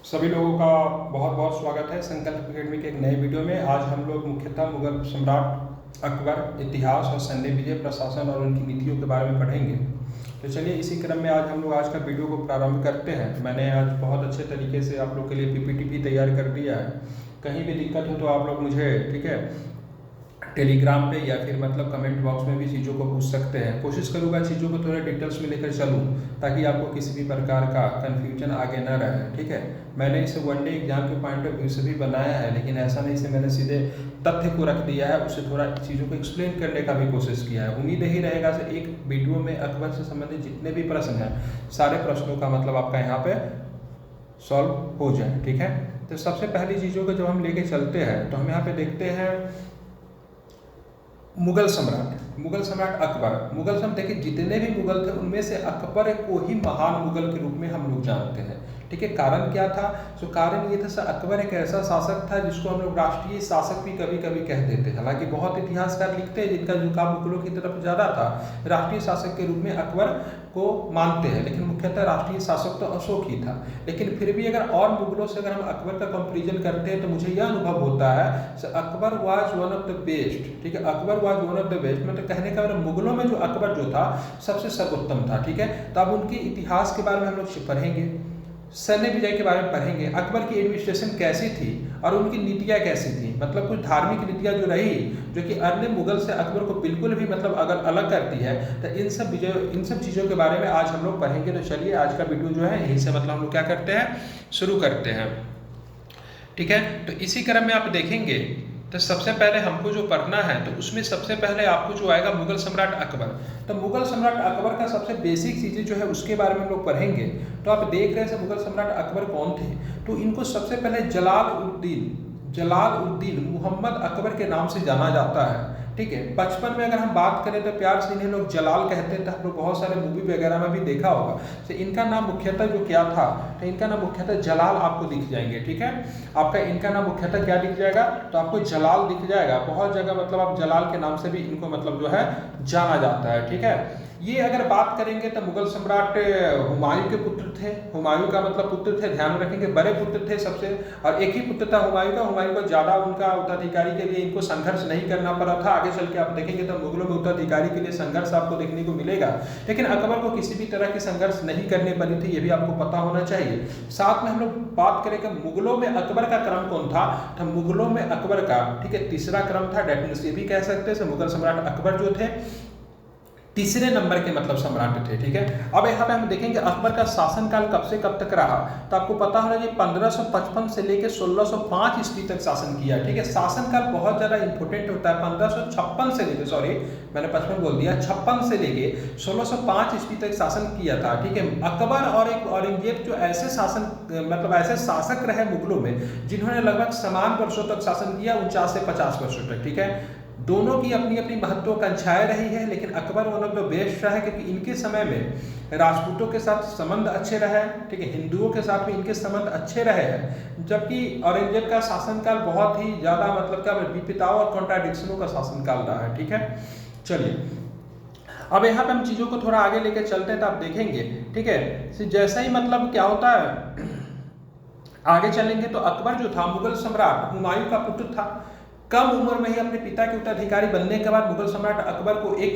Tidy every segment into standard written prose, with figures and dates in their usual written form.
सभी लोगों का बहुत बहुत स्वागत है संकल्प अकेडमी के एक नए वीडियो में। आज हम लोग मुख्यतः मुगल सम्राट अकबर, इतिहास और सैन्य विजय, प्रशासन और उनकी नीतियों के बारे में पढ़ेंगे। तो चलिए इसी क्रम में आज हम लोग आज का वीडियो को प्रारंभ करते हैं। मैंने आज बहुत अच्छे तरीके से आप लोग के लिए पीपीटी भी तैयार कर दिया है। कहीं भी दिक्कत हो तो आप लोग मुझे ठीक है टेलीग्राम पे या फिर मतलब कमेंट बॉक्स में भी चीज़ों को पूछ सकते हैं। कोशिश करूँगा चीज़ों को थोड़े डिटेल्स में लेकर चलूँ ताकि आपको किसी भी प्रकार का कन्फ्यूजन आगे न रहे। ठीक है, मैंने इसे वनडे एग्जाम के पॉइंट ऑफ व्यू से भी बनाया है, लेकिन ऐसा नहीं से मैंने सीधे तथ्य को रख दिया है, उसे थोड़ा चीज़ों को एक्सप्लेन करने का भी कोशिश किया है। उम्मीद यही रहेगा कि एक वीडियो में अकबर से संबंधित जितने भी प्रश्न हैं सारे प्रश्नों का मतलब आपका यहाँ पे सॉल्व हो जाए। ठीक है, तो सबसे पहली चीज़ों को जब हम लेके चलते हैं तो हम यहाँ पे देखते हैं मुगल सम्राट अकबर। मुगल सम्राट देखिए जितने भी मुगल थे उनमें से अकबर को ही महान मुगल के रूप में हम लोग जानते हैं। ठीक है, कारण क्या था? तो कारण ये था सर, अकबर एक ऐसा शासक था जिसको हम लोग राष्ट्रीय शासक भी कभी कभी कह देते हैं। हालांकि बहुत इतिहासकार लिखते हैं जिनका झुकाव मुगलों की तरफ ज़्यादा था, राष्ट्रीय शासक के रूप में अकबर को मानते हैं, लेकिन मुख्यतः राष्ट्रीय शासक तो अशोक ही था। लेकिन फिर भी अगर और मुगलों से अगर हम अकबर का कंपेरिजन करते हैं तो मुझे यह अनुभव होता है Akbar was one of the best. ठीक है, Akbar was one of the best, मतलब कहने का मतलब मुगलों में जो अकबर जो था सबसे सर्वोत्तम था। ठीक है, तो अब उनके इतिहास के बारे में हम लोग पढ़ेंगे, सैन्य विजय के बारे में पढ़ेंगे, अकबर की एडमिनिस्ट्रेशन कैसी थी और उनकी नीतियाँ कैसी थी, मतलब कुछ धार्मिक नीतियाँ जो रही जो कि अन्य मुगल से अकबर को बिल्कुल भी मतलब अगर अलग करती है, तो इन सब चीज़ों के बारे में आज हम लोग पढ़ेंगे। तो चलिए आज का वीडियो जो है यहीं से मतलब हम लोग क्या करते हैं, शुरू करते हैं। ठीक है, तो इसी क्रम में आप देखेंगे तो सबसे पहले हमको जो पढ़ना है तो उसमें सबसे पहले आपको जो आएगा मुगल सम्राट अकबर। तो मुगल सम्राट अकबर का सबसे बेसिक चीज़ें जो है उसके बारे में हम लोग पढ़ेंगे। तो आप देख रहे हैं मुगल सम्राट अकबर कौन थे, तो इनको सबसे पहले जलालुद्दीन मोहम्मद अकबर के नाम से जाना जाता है। ठीक है, बचपन में अगर हम बात करें तो प्यार से इन्हें लोग जलाल कहते हैं, तो हम लोग बहुत सारे मूवी वगैरह में भी देखा होगा। तो इनका नाम मुख्यतः जो क्या था, तो इनका नाम मुख्यतः जलाल आपको दिख जाएंगे। ठीक है, आपका इनका नाम मुख्यतः क्या दिख जाएगा, तो आपको जलाल दिख जाएगा। बहुत जगह मतलब आप जलाल के नाम से भी इनको मतलब जो है जाना जाता है। ठीक है, ये अगर बात करेंगे तो मुगल सम्राट हुमायूं के पुत्र थे। हुमायूं का मतलब पुत्र थे, ध्यान रखेंगे, बड़े पुत्र थे सबसे, और एक ही पुत्र था हुमायूं को ज़्यादा उनका उत्तराधिकारी के लिए इनको संघर्ष नहीं करना पड़ा था। आगे चल के आप देखेंगे तो मुगलों में उत्तराधिकारी के लिए संघर्ष आपको देखने को मिलेगा, लेकिन अकबर को किसी भी तरह की संघर्ष नहीं करनी पड़ी थी, ये भी आपको पता होना चाहिए। साथ में हम लोग बात करें कि मुगलों में अकबर का क्रम कौन था, तो मुगलों में अकबर का ठीक है तीसरा क्रम था। डेट मीन्स ये भी कह सकते हैं मुगल सम्राट अकबर जो थे तीसरे नंबर के मतलब सम्राट थे। ठीक है, अब यहाँ पे हम देखेंगे अकबर का शासनकाल कब से कब तक रहा, तो आपको पता होना चाहिए 1555 से लेकर 1605 ईस्वी तक शासन किया। ठीक है, शासनकाल बहुत ज़्यादा इंपॉर्टेंट होता है। 1556 से लेकर, सॉरी मैंने 55 बोल दिया, 56 से लेके 1605 ईस्वी तक शासन किया था। ठीक है, अकबर और एक औरंगजेब जो ऐसे शासन मतलब ऐसे शासक रहे मुगलों में जिन्होंने लगभग समान वर्षों तक शासन किया, 49 से 50 वर्षों तक। ठीक है, दोनों की अपनी अपनी महत्वाकांक्षाएं रही है, लेकिन Akbar one of the best रहा है क्योंकि इनके समय में राजपूतों के साथ संबंध अच्छे रहे। ठीक है, हिंदुओं के साथ भी इनके संबंध अच्छे रहे हैं, जबकि औरंगजेब का शासनकाल बहुत ही ज़्यादा मतलब क्या विपदाओं और कॉन्ट्राडिक्शनों का शासनकाल रहा है। ठीक है, चलिए अब यहाँ पे हम चीज़ों को थोड़ा आगे लेके चलते हैं तो आप देखेंगे। ठीक है, जैसा ही मतलब क्या होता है आगे चलेंगे तो अकबर जो था मुगल सम्राट हुमायूं का पुत्र था। कम उम्र में ही अपने पिता के उत्तराधिकारी बनने के बाद मुगल सम्राट अकबर को एक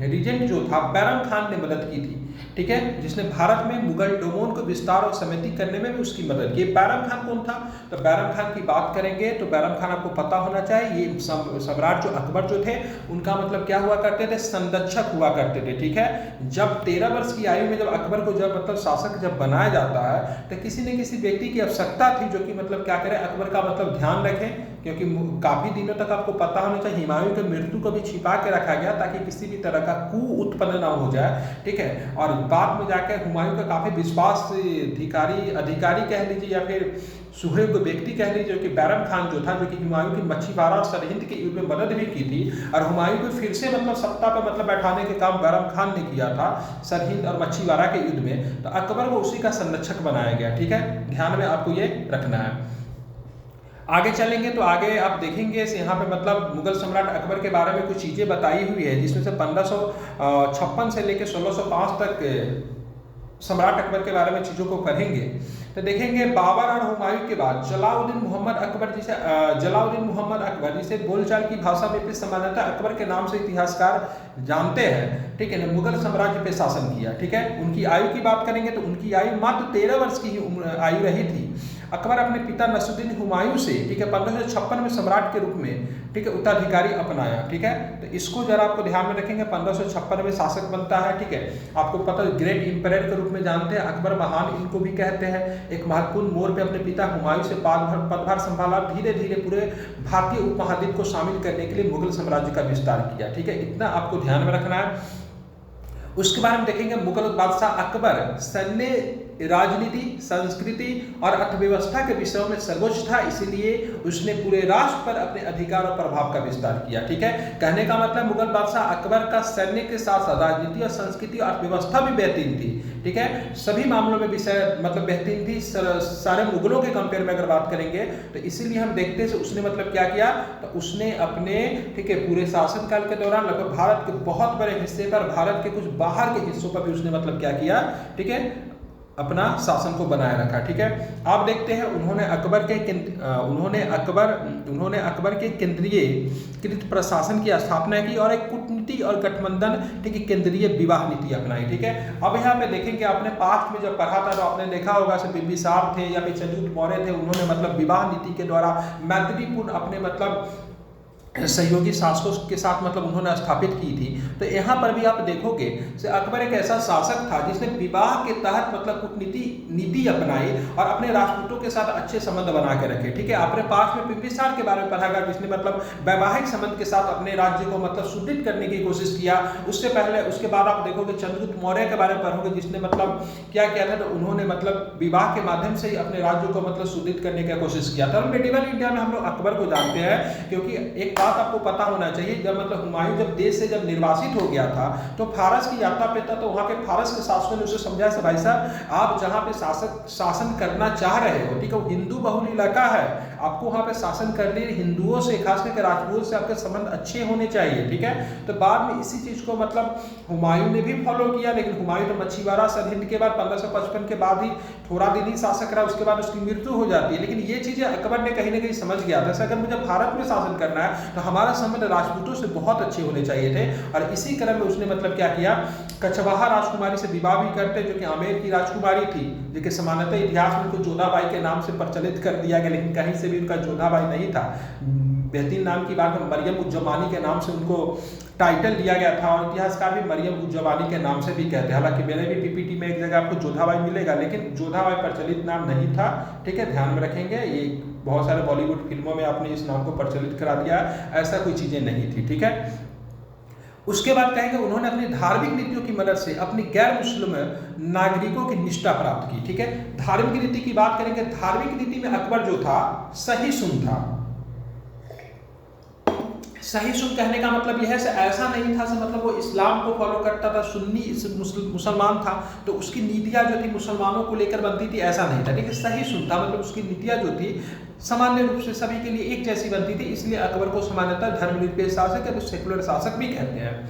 रीजेंट जो था बैरम खान ने मदद की थी। ठीक है, जिसने भारत में मुगल डोमेन को विस्तार और समेकित करने में भी उसकी मदद की। बैरम खान कौन था, तो बैरम खान की बात करेंगे तो बैरम खान आपको पता होना चाहिए, ये सम्राट जो अकबर जो थे उनका मतलब क्या हुआ करते थे, संरक्षक हुआ करते थे। ठीक है, जब 13 वर्ष की आयु में जब अकबर को जब मतलब शासक जब बनाया जाता है तो किसी न किसी व्यक्ति की आवश्यकता थी जो कि मतलब क्या करे, अकबर का मतलब ध्यान रखें, क्योंकि काफी दिनों तक आपको पता होना चाहिए हुमायूं की मृत्यु को भी छिपा के रखा गया ताकि किसी भी तरह का कू उत्पन्न ना हो जाए। ठीक है, और बाद में जाकर हुमायूं का काफी विश्वास अधिकारी कह लीजिए या फिर सुहेब व्यक्ति कह लीजिए, जो कि बैरम खान जो था, जो कि हुमायूं की मछीवाड़ा और सरहिंद के युद्ध में मदद भी की थी, और हुमायूं को फिर से मतलब सत्ता पर मतलब बैठाने के काम बैरम खान ने किया था सरहिंद और मछीवाड़ा के युद्ध में, तो अकबर को उसी का संरक्षक बनाया गया। ठीक है, ध्यान में आपको ये रखना है। आगे चलेंगे तो आगे आप देखेंगे यहाँ पे मतलब मुगल सम्राट अकबर के बारे में कुछ चीज़ें बताई हुई है, जिसमें से 1556 से लेकर 1605 तक सम्राट अकबर के बारे में चीज़ों को पढ़ेंगे। तो देखेंगे बाबर और हुमायूं के बाद जलालुद्दीन मोहम्मद अकबर जिसे बोलचाल की भाषा में भी सामान्यतः अकबर के नाम से इतिहासकार जानते हैं, ठीक है ना, मुगल साम्राज्य पे शासन किया। ठीक है, उनकी आयु की बात करेंगे तो उनकी आयु मात्र 13 वर्ष की ही आयु रही थी। अकबर अपने पिता नसरुद्दीन हुमायूं से, ठीक है, 1556 में सम्राट के रूप में, ठीक है, उत्तराधिकारी अपनाया। ठीक है, तो इसको जरा आपको ध्यान में रखेंगे, 1556 में शासक बनता है। ठीक है, आपको पता है ग्रेट इंपरर के रूप में जानते हैं, अकबर महान इनको भी कहते हैं। एक महत्वपूर्ण मोड़ पे अपने पिता हुमायूं से पदभार संभाला, धीरे धीरे पूरे भारतीय उपमहाद्वीप को शामिल करने के लिए मुगल साम्राज्य का विस्तार किया। ठीक है, इतना आपको ध्यान में रखना है। उसके बाद हम देखेंगे मुगल बादशाह अकबर सैन्य, राजनीति, संस्कृति और अर्थव्यवस्था के विषयों में सर्वोच्च था, इसीलिए उसने पूरे राष्ट्र पर अपने अधिकार और प्रभाव का विस्तार किया। ठीक है, कहने का मतलब मुगल बादशाह अकबर का सैन्य के साथ साथ राजनीति और संस्कृति और अर्थव्यवस्था भी बेहतरीन थी। ठीक है, सभी मामलों में विषय मतलब बेहतरीन थी सारे मुगलों के कंपेयर में अगर बात करेंगे तो इसीलिए हम देखते हैं उसने मतलब क्या किया, तो उसने अपने, ठीक है, पूरे शासनकाल के दौरान लगभग भारत के बहुत बड़े हिस्से पर, भारत के कुछ बाहर के हिस्सों पर भी उसने मतलब क्या किया, ठीक है, अपना शासन को बनाए रखा। ठीक है, आप देखते हैं उन्होंने अकबर के केंद्रीयकृत प्रशासन की स्थापना की और एक कूटनीति और गठबंधन, ठीक है, केंद्रीय विवाह नीति अपनाई। ठीक है, अब यहाँ पे देखेंगे आपने पास्ट में जब पढ़ा था तो आपने देखा होगा बिंबिसार थे या फिर चंद्रगुप्त मौर्य थे, उन्होंने मतलब विवाह नीति के द्वारा मैत्रीपूर्ण अपने मतलब सहयोगी शासकों के साथ मतलब उन्होंने स्थापित की थी। तो यहाँ पर भी आप देखोगे अकबर एक ऐसा शासक था जिसने विवाह के तहत मतलब कूटनीति नीति अपनाई और अपने राजपूतों के साथ अच्छे संबंध बना के रखे। ठीक है, आपने पास में बिंबिसार के बारे में पढ़ा गया जिसने मतलब वैवाहिक संबंध के साथ अपने राज्य को मतलब सुदृढ़ करने की कोशिश किया। उससे पहले उसके बाद आप देखोगे चंद्रगुप्त मौर्य के बारे में पढ़ोगे जिसने मतलब क्या किया था, तो उन्होंने मतलब विवाह के माध्यम से ही अपने राज्य को मतलब सुदृढ़ करने की कोशिश किया था। मेडिवल इंडिया में हम लोग अकबर को जानते हैं क्योंकि एक बात आपको पता होना चाहिए, जब मतलब हुमायूं जब देश से जब निर्वासित हो गया था तो फारस की यात्रा पे था, तो वहां के फारस के शासकों ने उसे समझाया भाई साहब आप जहां पे शासन करना चाह रहे हो, ठीक है, वो हिंदू बहुल इलाका है, आपको वहां पे शासन करने हिंदुओं से, खास करके राजपूत से आपके संबंध अच्छे होने चाहिए। ठीक है, तो बाद में इसी चीज को मतलब हुमायूं ने भी फॉलो किया, लेकिन हुमायूं तो मच्छीवाड़ा सरहिंद के बाद 1555 के बाद ही थोड़ा दिन ही शासक रहा, उसके बाद उसकी मृत्यु हो जाती है। लेकिन ये चीजें अकबर ने कहीं ना कहीं समझ गया था, अगर मुझे भारत में शासन करना है तो हमारा संबंध राजपूतों से बहुत अच्छे होने चाहिए थे। और इसी क्रम में उसने मतलब क्या किया, कछवाहा राजकुमारी से विवाह भी करते जो कि आमेर की राजकुमारी थी, जो कि सामान्यतः इतिहास में उनको जोधाबाई के नाम से प्रचलित कर दिया गया, लेकिन कहीं से भी उनका जोधाबाई नहीं था। बेहतरीन नाम की बात है, मरियम उज जमानी के नाम से उनको टाइटल दिया गया था और इतिहासकार भी मरियम उज जमानी के नाम से भी कहते हैं। हालांकि मेरे भी पीपीटी में एक जगह आपको जोधाबाई मिलेगा, लेकिन जोधाबाई प्रचलित नाम नहीं था। ठीक है, ध्यान में रखेंगे, ये बहुत सारे बॉलीवुड फिल्मों में आपने इस नाम को प्रचलित करा दिया, ऐसा कोई चीजें नहीं थी। ठीक है, उसके बाद कहेंगे उन्होंने अपनी धार्मिक नीतियों की मदद से अपनी गैर मुस्लिम नागरिकों की निष्ठा प्राप्त की। ठीक है, धार्मिक नीति की बात करेंगे, धार्मिक नीति में अकबर जो था सहिष्णु था। सहिष्णु कहने का मतलब यह है ऐसा नहीं था मतलब वो इस्लाम को फॉलो करता था, सुन्नी मुसलमान था तो उसकी नीतियां जो थी मुसलमानों को लेकर बनती थी, ऐसा नहीं था। ठीक है, सहिष्णु था मतलब उसकी नीतियां जो थी सामान्य रूप से सभी के लिए एक जैसी बनती थी, इसलिए अकबर को सामान्यतः धर्मनिरपेक्ष शासक या तो सेकुलर शासक भी कहते हैं।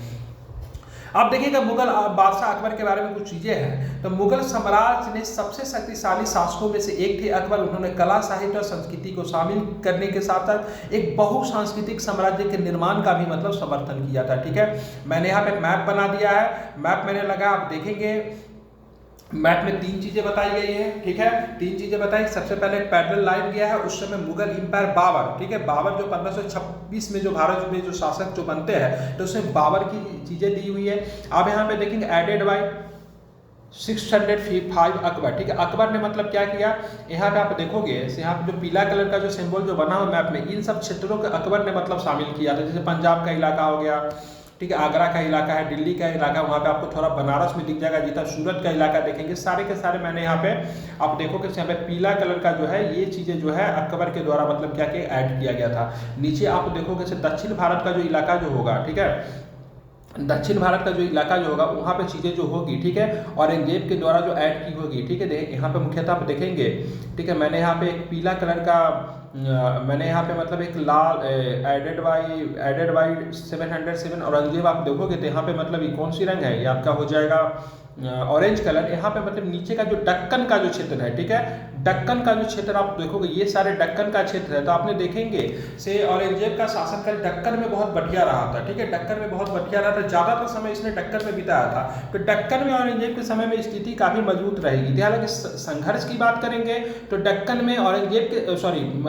अब देखिएगा मुगल बादशाह अकबर के बारे में कुछ चीजें हैं। तो मुगल साम्राज्य ने सबसे शक्तिशाली शासकों में से एक थे अकबर। उन्होंने कला, साहित्य और संस्कृति को शामिल करने के साथ साथ एक बहुसांस्कृतिक साम्राज्य के निर्माण का भी मतलब समर्थन किया था। ठीक है, मैंने यहाँ पे मैप बना दिया है, मैप मैंने लगा, आप देखेंगे मैप में 3 चीजें बताई गई हैं। ठीक है, 3 चीजें बताई। सबसे पहले एक पैरेलल लाइन गया है, उस समय मुगल इंपायर बाबर, ठीक है, बाबर जो 1526 में जो भारत में जो शासक जो बनते हैं तो उसमें बाबर की चीजें दी हुई है। आप यहाँ पे देखेंगे एडेड बाय 605 अकबर। ठीक है, अकबर ने मतलब क्या किया, यहाँ पे आप देखोगे यहाँ पे जो पीला कलर का जो सिंबल जो बना हुआ मैप में, इन सब क्षेत्रों को अकबर ने मतलब शामिल किया था। जैसे पंजाब का इलाका हो गया, ठीक है, आगरा का इलाका है, दिल्ली का इलाका, वहाँ पे आपको थोड़ा बनारस में दिख जाएगा, जितना सूरत का इलाका देखेंगे, सारे के सारे मैंने यहाँ पे आप देखोगे यहाँ पे पीला कलर का जो है ये चीजें जो है अकबर के द्वारा मतलब क्या कि ऐड किया गया था। नीचे आप देखोगे दक्षिण भारत का जो इलाका जो होगा, ठीक है, दक्षिण भारत का जो इलाका जो होगा वहाँ पे चीज़ें जो होगी, ठीक है, औरंगजेब के द्वारा जो ऐड की होगी। ठीक है, यहाँ पे मुख्यतः आप देखेंगे, ठीक है, मैंने यहाँ पे एक पीला कलर का मैंने यहाँ पे मतलब एक लाल एडेड बाई 707 औरंगजेब आप देखोगे तो यहाँ पे मतलब ये कौन सी रंग है, ये आपका हो जाएगा ऑरेंज कलर। यहाँ पे मतलब नीचे का जो दक्कन का जो क्षेत्र है, ठीक है, दक्कन का जो क्षेत्र आप देखोगे, ये सारे दक्कन का क्षेत्र है, तो आपने देखेंगे से औरंगजेब का शासनकाल दक्कन में बहुत बढ़िया रहा था, ठीक है, दक्कन में बहुत बढ़िया रहा था, ज़्यादातर समय इसने दक्कन में बिताया था। तो दक्कन में औरंगजेब के समय में स्थिति काफ़ी मजबूत रहेगी थी। हालांकि संघर्ष की बात करेंगे तो दक्कन में औरंगजेब के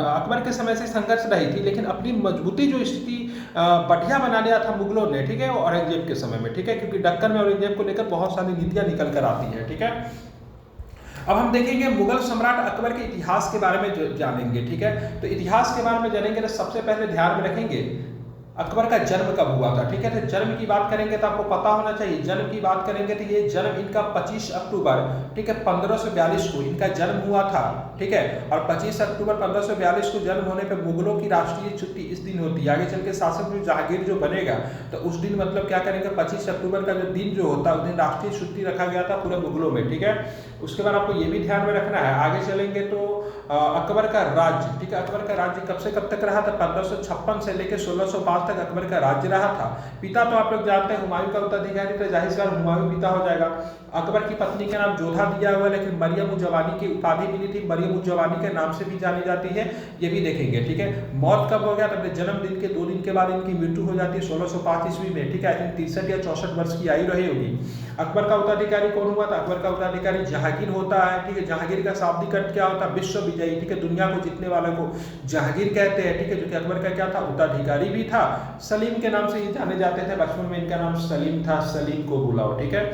अकबर के समय से संघर्ष रही थी, लेकिन अपनी मजबूती जो स्थिति बढ़िया बना लिया था मुगलों ने, ठीक है, औरंगजेब के समय में, ठीक है, क्योंकि दक्कन में औरंगजेब को लेकर बहुत सारी नीतियां निकल कर आती है, ठीक है। अब हम देखेंगे मुगल सम्राट अकबर के इतिहास के बारे में जानेंगे, ठीक है। तो इतिहास के बारे में जानेंगे तो सबसे पहले ध्यान में रखेंगे अकबर का जन्म कब हुआ था, ठीक है। तो जन्म की बात करेंगे तो आपको पता होना चाहिए, जन्म की बात करेंगे तो ये जन्म इनका 25 अक्टूबर, ठीक है, 1542 को इनका जन्म हुआ था, ठीक है। और 25 अक्टूबर 1542 को जन्म होने पे मुगलों की राष्ट्रीय छुट्टी इस दिन होती है। आगे चल के शासक जो जहांगीर जो बनेगा तो उस दिन मतलब क्या करेंगे, 25 अक्टूबर का जो दिन जो होता है उस दिन राष्ट्रीय छुट्टी रखा गया था पूरे मुगलों में, ठीक है। उसके बाद आपको ये भी ध्यान में रखना है, आगे चलेंगे तो अकबर का राज्य, ठीक है, अकबर का राज्य कब से कब तक रहा था, 1556 से लेकर 1605 तक अकबर का राज्य रहा था। पिता तो आप लोग जानते हैं हुमायूं का उत्तराधिकारी, तो जाहिर सी बात हुमायूं पिता हो जाएगा। अकबर की पत्नी का नाम जोधा दिया हुआ है, लेकिन मरियम उज जवानी की उपाधि मिली थी, मरियम उज जवानी के नाम से भी जानी जाती है, ये भी देखेंगे, ठीक है। मौत कब हो गया, तो अपने जन्मदिन के 2 दिन के बाद इनकी मृत्यु हो जाती है 1605 ईस्वी में, ठीक है। 63 या 64 वर्ष की आयु रही होगी। अकबर का उत्तराधिकारी कौन हुआ था, अकबर का उत्तराधिकारी जहांगीर होता है, ठीक है। जहांगीर का शाब्दिक अर्थ क्या होता है, विश्व विजयी, ठीक है, दुनिया को जीतने वाले को जहांगीर कहते हैं, ठीक है, जो कि अकबर का क्या था, उत्तराधिकारी भी था। सलीम के नाम से ये जाने जाते थे, बचपन में इनका नाम सलीम था, सलीम को बुलाओ, ठीक है।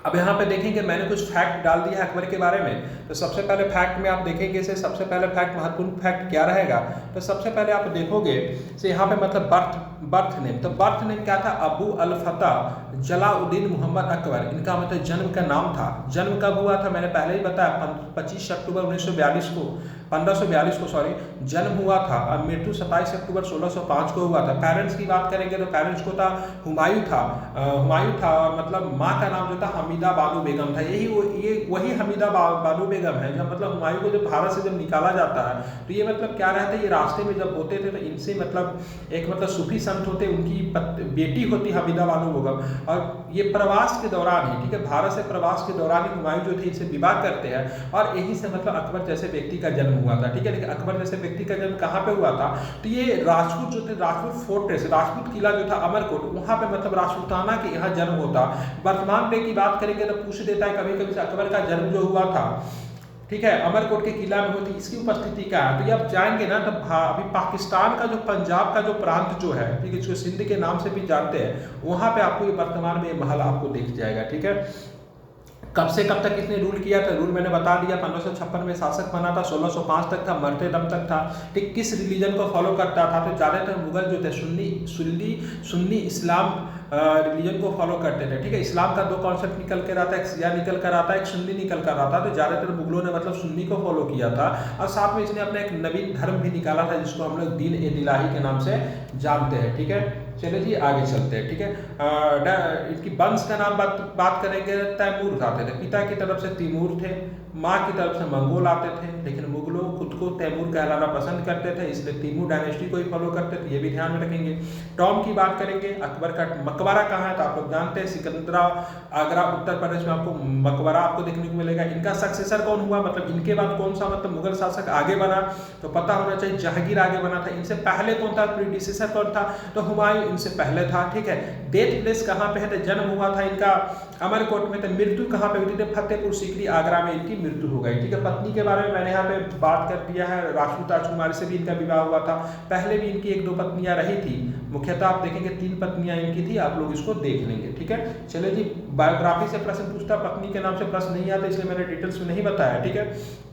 अब यहाँ पे देखेंगे मैंने कुछ फैक्ट डाल दिया है अकबर के बारे में। तो सबसे पहले फैक्ट में आप देखेंगे इसे, सबसे पहले फैक्ट, महत्वपूर्ण फैक्ट क्या रहेगा, तो सबसे पहले आप देखोगे से यहाँ पे मतलब बर्थ नेम, तो बर्थ नेम क्या था, अबू अल फतह जलाउद्दीन मोहम्मद अकबर, इनका मतलब जन्म का नाम था। जन्म कब हुआ था मैंने पहले ही बताया, 25 अक्टूबर 1942 को 1542 को सॉरी जन्म हुआ था, और मृत्यु 27 अक्टूबर 1605 को हुआ था। पेरेंट्स की बात करेंगे तो पेरेंट्स को था हुमायूं था, और मतलब माँ का नाम जो था हमीदा बानो बेगम था। ये वही हमीदा बानो बेगम है जब मतलब हुमायूं को जब भारत से जब निकाला जाता है तो ये मतलब क्या रहता है, ये रास्ते में जब होते थे तो इनसे मतलब एक मतलब सूफी संत होते, उनकी बेटी होती हमीदा बानो बेगम, और ये प्रवास के दौरान ही, ठीक है, भारत से प्रवास के दौरान ही हुमायूं जो थे इनसे विवाह करते हैं, और यही से मतलब अकबर जैसे व्यक्ति का जन्म हुआ था, ठीक है। लेकिन अकबर जैसे व्यक्ति का जन्म कहाँ पे हुआ था, तो ये राजपूत जो थे, राजपूत फोर्ट्रेस, राजपूत किला जो था अमरकोट, वहाँ पे मतलब राजपूताना के यहाँ जन्म होता। वर्तमान डे की बात करेंगे तो पूछ देता है कभी कभी अकबर का जन्म जो हुआ था, ठीक है, अमरकोट के किला में होती, इसकी उपस्थिति क्या है। तो ये आप जाएंगे ना तो अभी पाकिस्तान का जो पंजाब का जो प्रांत जो है, ठीक है, इसको सिंध के नाम से भी जानते हैं, वहाँ पे आपको ये वर्तमान में महल आपको दिख जाएगा, ठीक है। कब से कब तक इसने रूल किया था, रूल मैंने बता दिया, 1556 में शासक बना था, 1605 तक था, मरते दम तक था, ठीक। किस रिलीजन को फॉलो करता था, तो ज़्यादातर मुगल जो थे सुन्नी इस्लाम रिलीजन को फॉलो करते थे, ठीक है। इस्लाम का 2 कॉन्सेप्ट निकल कर आता है, एक शिया निकल कर आता है, एक सुन्नी निकल कर आता है। तो ज़्यादातर मुगलों ने मतलब सुन्नी को फॉलो किया था, और साथ में इसने अपना एक नवीन धर्म भी निकाला था जिसको हम लोग दीन ए इलाही के नाम से जानते हैं, ठीक है। चलिए जी आगे चलते हैं, ठीक है। इनकी वंश का नाम बात करेंगे, तैमूर आते थे, पिता की तरफ से तैमूर थे, माँ की तरफ से मंगोल आते थे, लेकिन मुगलों खुद को तैमूर कहलाना पसंद करते थे, इसलिए तैमूर डायनेस्टी को ही फॉलो करते थे, ये भी ध्यान में रखेंगे। टॉम की बात करेंगे, अकबर का मकबरा कहाँ है, तो आप लोग जानते हैं सिकंदरा, आगरा, उत्तर प्रदेश में आपको मकबरा आपको देखने को मिलेगा। इनका सक्सेसर कौन हुआ, मतलब इनके बाद कौन सा मतलब मुगल शासक आगे बना, तो पता होना चाहिए जहांगीर आगे बना था। इनसे पहले कौन था, प्रीडिसेसर कौन था, तो हुमायूं इनसे पहले था, ठीक है। डेथ प्लेस कहाँ पे है, तो जन्म हुआ था इनका अमरकोट में, तो मृत्यु कहाँ पे हुई थी, फतेहपुर सीकरी आगरा में इनकी मृत्यु हो गई, ठीक है। पत्नी के बारे में मैंने यहाँ पे बात कर दिया है, राजपूत राजकुमारी से भी इनका विवाह हुआ था, पहले भी इनकी 1-2 पत्नियां रही थी, मुख्यतः आप देखेंगे 3 पत्नियां इनकी थी, आप लोग इसको देख लेंगे, ठीक है। चलिए जी, बायोग्राफी से प्रश्न पूछता, पत्नी के नाम से प्रश्न नहीं आता इसलिए मैंने डिटेल्स में नहीं बताया, ठीक है।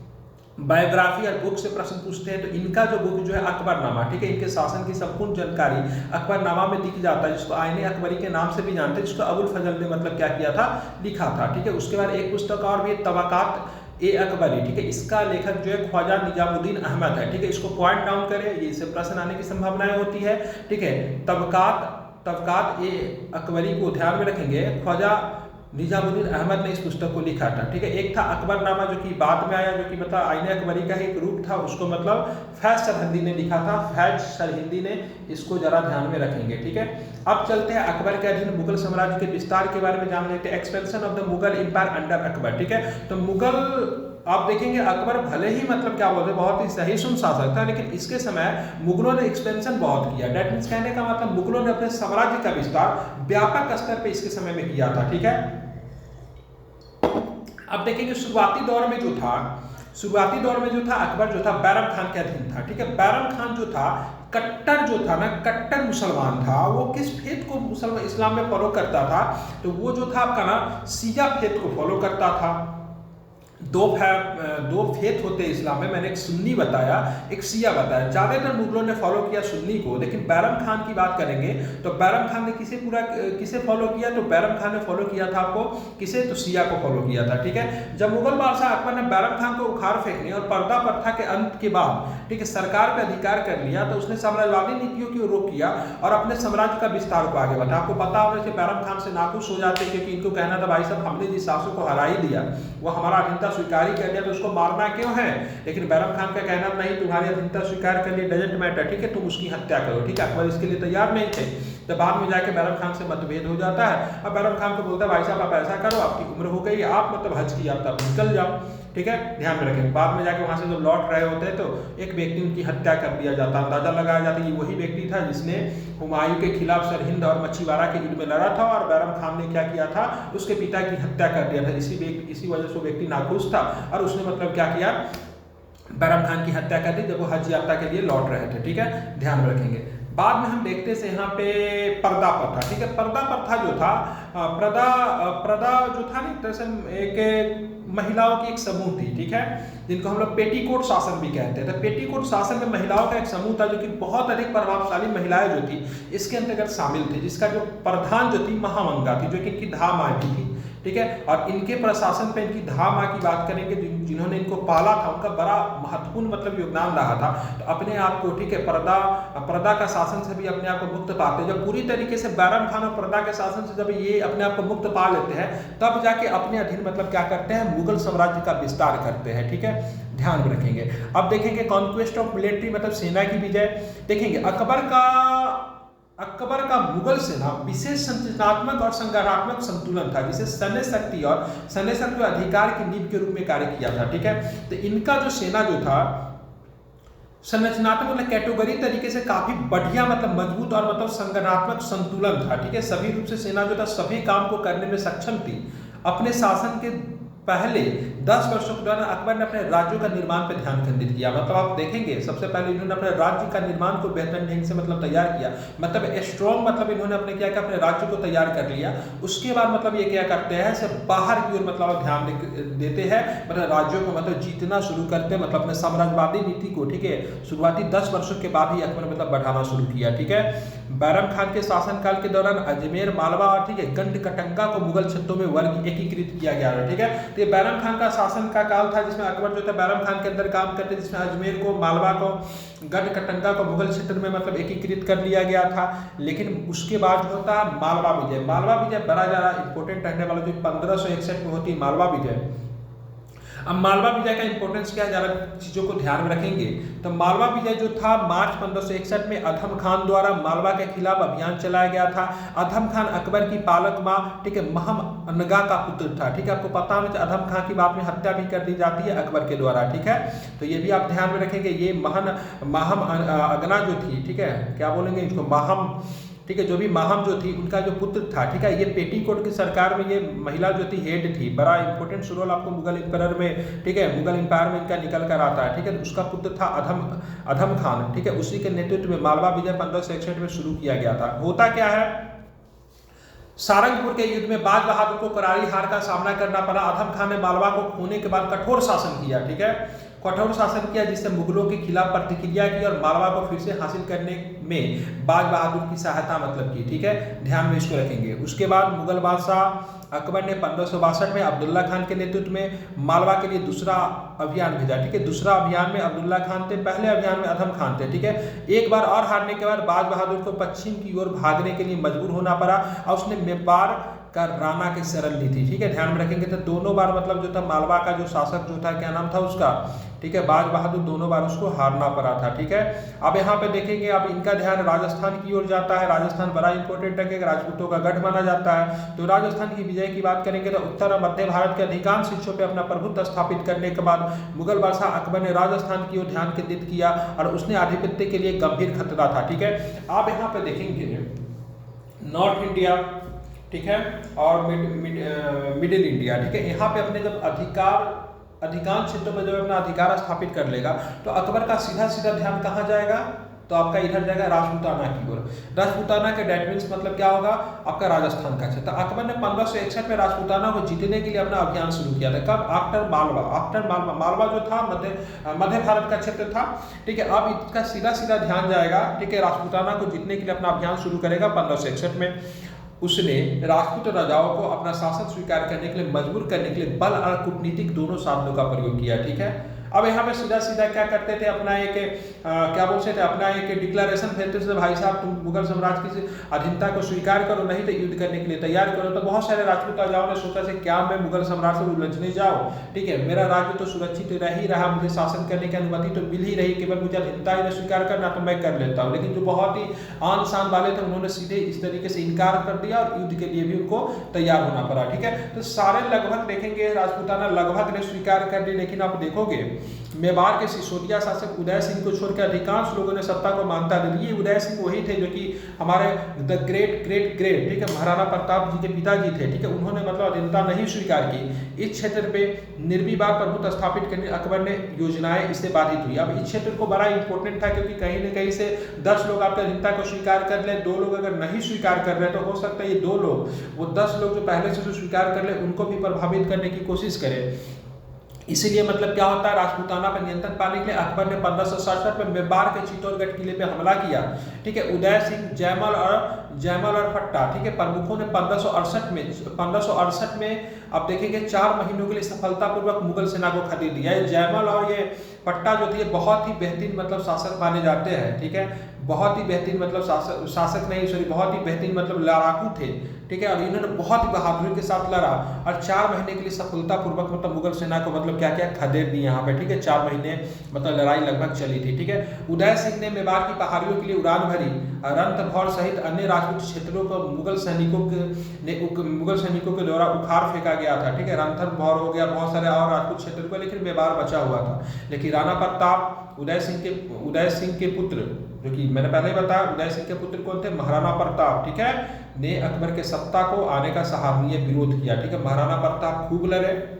बायोग्राफी और बुक से प्रश्न पूछते हैं, तो इनका जो बुक जो है अकबरनामा, ठीक है, इनके शासन की संपूर्ण जानकारी अकबरनामा में दिख जाता है, जिसको आईने अकबरी के नाम से भी जानते हैं, जिसको अबुल फजल ने मतलब क्या किया था, लिखा था, ठीक है। उसके बाद एक पुस्तक और भी, तबकात ए अकबरी, ठीक है, इसका लेखक जो है ख्वाजा निजामुद्दीन अहमद है, ठीक है। इसको पॉइंट डाउन करें, ये इससे प्रश्न आने की संभावनाएं होती है, ठीक है। तबकात ए अकबरी को ध्यान में रखेंगे, ख्वाजा निजामुद्दीन अहमद ने इस पुस्तक को लिखा था, ठीक है। एक था अकबरनामा जो कि बाद में आया, जो कि मतलब आईने अकबरी का एक रूप था, उसको मतलब फैज सरहिंदी ने लिखा था, फैज सरहिंदी ने, इसको जरा ध्यान में रखेंगे, ठीक है। अब चलते हैं अकबर के अधीन मुगल साम्राज्य के विस्तार के बारे में जान लेते हैं। Expansion of the Mughal empire under Akbar, ठीक है। तो मुगल आप देखेंगे अकबर भले ही मतलब क्या बोलते हैं बहुत ही सहिष्णु शासक था, लेकिन इसके समय मुगलों ने एक्सपेंशन बहुत किया। डेट मीन्स कहने का मतलब मुगलों ने अपने साम्राज्य का विस्तार व्यापक स्तर पे इसके समय में किया था। ठीक है, अब देखेंगे शुरुआती दौर में जो था अकबर जो था बैरम खान के अधीन था। ठीक है, बैरम खान जो था कट्टर मुसलमान था। वो किस फेथ को मुसलमान इस्लाम में फॉलो करता था, तो वो जो था आपका ना शिया फेथ को फॉलो करता था। दो फेथ होते हैं इस्लाम में, मैंने एक सुन्नी बताया, एक शिया बताया। ज़्यादातर मुगलों ने फॉलो किया सुन्नी को, लेकिन बैरम खान की बात करेंगे तो बैरम खान ने किसे फॉलो किया, तो बैरम खान ने फॉलो किया था आपको किसे, तो शिया को फॉलो किया था। ठीक है, जब मुगल बादशाह अकबर ने बैरम खान को उखाड़ फेंकने और पर्दा प्रथा के अंत के बाद ठीक है सरकार पे अधिकार कर लिया, तो उसने साम्राज्यवादी नीतियों की रोक किया और अपने साम्राज्य का विस्तार को आगे बढ़ा। आपको पता होगा कि बैरम खान से नाखुश हो जाते, क्योंकि इनको कहना था भाई साहब हमने जिस शासक को हरा ही दिया, वो हमारा अधीनता स्वीकार ही कर लिया, तो उसको मारना क्यों है। लेकिन बैरम खान का कहना नहीं, तुम्हारी अधीनता स्वीकार कर लिया, डजंट मैटर, ठीक है, तुम उसकी हत्या करो। ठीक है, अकबर इसके लिए तैयार नहीं थे, तो बाद में जाके बैरम खान से मतभेद हो जाता है। अब बैरम खान को बोलता है भाई साहब आप ऐसा करो, आपकी उम्र हो गई, आप मतलब हज की यात्रा पर निकल जाओ। ठीक है, ध्यान में रखें। बाद में जाके वहां से जब लौट रहे होते हैं तो एक व्यक्ति उनकी हत्या कर दिया जाता, अंदाजा लगाया जाता है ये वही व्यक्ति था जिसने हुमायूं के खिलाफ सरहिंद और मच्छीवाड़ा के युद्ध में लड़ा था, और बैरम खान ने क्या किया था, उसके पिता की हत्या कर दिया था। इसी वजह से वो व्यक्ति नाखुश था और उसने मतलब क्या किया, बैरम खान की हत्या कर दी जब वो हज यात्रा के लिए लौट रहे थे। ठीक है, ध्यान में रखेंगे। बाद में हम देखते से यहाँ पे पर्दा प्रथा। ठीक है, पर्दा प्रथा जो था प्रदा जो था ना दरअसल एक महिलाओं की एक समूह थी। ठीक है, जिनको हम लोग पेटीकोट शासन भी कहते हैं। तो पेटीकोट शासन में महिलाओं का एक समूह था जो कि बहुत अधिक प्रभावशाली महिलाएं जो थी इसके अंतर्गत शामिल थी, जिसका जो प्रधान जो थी महामंगा थी, जो कि इनकी धा माँ भी थी। ठीक है, और इनके प्रशासन पे इनकी धा माँ की बात करेंगे, जिन्होंने इनको पाला था, उनका बड़ा महत्वपूर्ण मतलब योगदान रहा था। तो अपने आप को ठीक है पर्दा का शासन से भी अपने आप को मुक्त पाते हैं। जब पूरी तरीके से बैरम खान और पर्दा के शासन से जब ये अपने आप को मुक्त पा लेते हैं, तब जाके अपने अधीन मतलब क्या करते हैं, मुगल साम्राज्य का विस्तार करते हैं। ठीक है, ध्यान में रखेंगे। अब देखेंगे कॉन्क्वेस्ट ऑफ मिलिट्री मतलब सेना की विजय। देखेंगे अकबर का मुगल सेना विशेष संरचनात्मक और संगठनात्मक संतुलन था, जिसे सैन्य शक्ति और अधिकार की नींव के रूप में कार्य किया था। ठीक है, तो इनका जो सेना जो था संरचनात्मक मतलब कैटेगरी तरीके से काफी बढ़िया मतलब मजबूत और मतलब संगठनात्मक संतुलन था। ठीक है, सभी रूप से सेना जो था सभी काम को करने में सक्षम थी। अपने शासन के पहले 10 वर्षों के दौरान अकबर ने अपने राज्यों का निर्माण पर ध्यान केंद्रित किया। मतलब आप देखेंगे सबसे पहले इन्होंने अपने राज्य का निर्माण को बेहतर ढंग से मतलब तैयार किया, मतलब स्ट्रॉन्ग मतलब इन्होंने अपने क्या किया, अपने राज्य को तैयार कर लिया। उसके बाद मतलब ये क्या करते हैं, सिर्फ बाहर की ओर मतलब ध्यान देते हैं, मतलब राज्यों को मतलब जीतना शुरू करते हैं, मतलब अपने साम्राज्यवादी नीति को ठीक है शुरुआती 10 वर्षों के बाद ही अकबर मतलब बढ़ाना शुरू किया। ठीक है, बैरम खान के शासनकाल के दौरान अजमेर, मालवा और ठीक है गंड कटंगा को मुगल क्षेत्रों में वर्ग एकीकृत किया गया। ठीक है, तो ये बैरम खान का शासन का काल था जिसमें अकबर जो था बैरम खान के अंदर काम करते, जिसमें अजमेर को, मालवा को, गढ़ कटंगा को मुगल क्षेत्र में मतलब एकीकृत कर लिया गया था। लेकिन उसके बाद जो होता है मालवा विजय बड़ा ज़्यादा इंपॉर्टेंट रहने वाला, जो 1561 में होती है मालवा विजय। अब मालवा विजय का इंपॉर्टेंस क्या है, ज़्यादा चीज़ों को ध्यान में रखेंगे। तो मालवा विजय जो था मार्च 1561 में अधम खान द्वारा मालवा के खिलाफ अभियान चलाया गया था। अधम खान अकबर की पालक माँ ठीक है महम अनगा का पुत्र था। ठीक है, आपको पता होना अधम खान की बाद में हत्या भी कर दी जाती है अकबर के द्वारा। ठीक है, तो ये भी आप ध्यान में रखेंगे। ये महम अगना जो थी, ठीक है क्या बोलेंगे इसको, महम, ठीक है, जो भी माहम जो थी उनका जो पुत्र था। ठीक है, ये पेटीकोट की सरकार में ये महिला जो थी हेड थी, बड़ा इंपॉर्टेंट रोल आपको मुगल एम्पायर में ठीक है मुगल एम्पायर में इनका निकल कर आता है। ठीक है, उसका पुत्र था अधम खान। ठीक है, उसी के नेतृत्व में मालवा विजय 1561 में शुरू किया गया था। होता क्या है, सारंगपुर के युद्ध में बाज बहादुर को करारी हार का सामना करना पड़ा। अधम खान ने मालवा को खोने के बाद कठोर शासन किया। ठीक है, कठोर शासन किया जिससे मुगलों के खिलाफ प्रतिक्रिया की और मालवा को फिर से हासिल करने में बाज बहादुर की सहायता मतलब की। ठीक है, ध्यान में इसको रखेंगे। उसके बाद मुगल बादशाह अकबर ने 1562 में अब्दुल्ला खान के नेतृत्व में मालवा के लिए दूसरा अभियान भेजा। ठीक है, दूसरा अभियान में अब्दुल्ला खान थे, पहले अभियान में अधम खान थे। ठीक है, एक बार और हारने के बाद बाज बहादुर को पश्चिम की ओर भागने के लिए मजबूर होना पड़ा और उसने मेवाड़ का राणा की शरण ली थी। ठीक है, ध्यान में रखेंगे। तो दोनों बार मतलब जो था मालवा का जो शासक जो था, क्या नाम था उसका, ठीक है, बाज बहादुर, दोनों बार उसको हारना पड़ा था। ठीक है, अब यहाँ पे देखेंगे, अब इनका ध्यान राजस्थान की ओर जाता है। राजस्थान बड़ा इंपॉर्टेंट है कि राजपूतों का गढ़ माना जाता है। तो राजस्थान की विजय की बात करेंगे तो उत्तर और मध्य भारत के अधिकांश हिस्सों पे अपना प्रभुत्व स्थापित करने के बाद मुगल बादशाह अकबर ने राजस्थान की ओर ध्यान केंद्रित किया और उसने आधिपत्य के लिए गंभीर खतरा था। ठीक है, आप यहाँ पे देखेंगे नॉर्थ इंडिया, ठीक है, और मिडिल इंडिया, ठीक है, यहाँ पे अपने जब अधिकांश क्षेत्रों पर जब अपना अधिकार स्थापित कर लेगा तो अकबर का सीधा सीधा ध्यान कहाँ जाएगा, तो आपका इधर जाएगा राजपूताना की ओर। राजपूताना के डेट मीन्स मतलब क्या होगा, आपका राजस्थान का क्षेत्र। अकबर ने 1561 में राजपूताना को जीतने के लिए अपना अभियान शुरू किया था। कब? आफ्टर मालवा। मालवा जो था मध्य भारत का क्षेत्र था। ठीक है, अब इसका सीधा सीधा ध्यान जाएगा, ठीक है, राजपूताना को जीतने के लिए अपना अभियान शुरू करेगा 1561 में। उसने राजपूत राजाओं को अपना शासन स्वीकार करने के लिए मजबूर करने के लिए बल और कूटनीतिक दोनों साधनों का प्रयोग किया। ठीक है, अब यहाँ पे सीधा सीधा क्या करते थे, अपना एक क्या बोलते थे, अपना एक डिक्लेरेशन भेजते थे, भाई साहब तुम मुगल साम्राज्य की अधीनता को स्वीकार करो, नहीं तो युद्ध करने के लिए तैयार करो। तो बहुत सारे राजपूत राजाओं ने सोचा से क्या मैं मुगल साम्राज्य से उलझने जाऊँ, ठीक है, मेरा राज्य तो सुरक्षित रह ही रहा, मुझे शासन करने की अनुमति तो मिल ही रही, केवल मुझे अधीनता ही स्वीकार करना तो मैं कर लेता हूँ। लेकिन जो बहुत ही आन शान वाले थे उन्होंने सीधे इस तरीके से इनकार कर दिया और युद्ध के लिए भी उनको तैयार होना पड़ा। ठीक है, तो सारे लगभग देखेंगे राजपूताना लगभग ने स्वीकार कर ली। लेकिन आप देखोगे मेवाड़ के सिसोदिया शासक उदय सिंह को छोड़कर अधिकांश लोगों ने सत्ता को मान्यता दी। ये उदय सिंह वही थे जो कि हमारे द ग्रेट ग्रेट ग्रेट, ठीक है, महाराणा प्रताप जी के पिताजी थे। ठीक है, उन्होंने मतलब अधीनता नहीं स्वीकार की। इस क्षेत्र पे निर्विवाद प्रभुत्व स्थापित करने अकबर ने योजनाएं इससे बाधित हुई। अब इस क्षेत्र को बड़ा इंपॉर्टेंट था क्योंकि कहीं न कहीं से 10 लोग आपकी अधीनता को स्वीकार कर ले, 2 लोग अगर नहीं स्वीकार कर रहे तो हो सकता है ये 2 लोग, वो 10 लोग जो पहले से जो स्वीकार कर ले उनको भी प्रभावित करने की कोशिश करें। इसीलिए मतलब क्या होता है, राजपूताना पर नियंत्रण पाने के लिए अकबर ने 1567 में मेवाड़ के चित्तौड़गढ़ किले पे हमला किया। ठीक है, उदय सिंह, जयमल और फट्टा, ठीक है, प्रमुखों ने 1568 में अब देखेंगे 4 महीनों के लिए सफलतापूर्वक मुगल सेना को खदेड़ दिया। जयमल और ये फट्टा जो थे बहुत ही बेहतरीन मतलब शासक माने जाते हैं। ठीक है, बहुत ही बेहतरीन मतलब शासक नहीं सॉरी बहुत ही बेहतरीन मतलब लड़ाकू थे। ठीक है, और इन्होंने बहुत ही बहादुरी के साथ लड़ा और 4 महीने के लिए सफलतापूर्वक मतलब मुगल सेना को मतलब क्या क्या खदेड़ दी यहाँ पे। ठीक है, 4 महीने मतलब लड़ाई लगभग चली थी। ठीक है, उदय सिंह ने मेवाड़ की पहाड़ियों के लिए उड़ान भरी। रणथंभौर सहित अन्य राजपूत क्षेत्रों को मुगल सैनिकों के द्वारा उखाड़ फेंका गया था। ठीक है, रणथंभौर हो गया, बहुत सारे और राजपूत क्षेत्रों को, लेकिन मेवाड़ बचा हुआ था। लेकिन राणा प्रताप उदय सिंह के पुत्र, जो कि मैंने पहले बताया उदय सिंह के पुत्र कौन थे, महाराणा प्रताप, ठीक है, ने अकबर के सत्ता को आने का सराहनीय विरोध किया। ठीक है, महाराणा प्रताप खूब लड़े,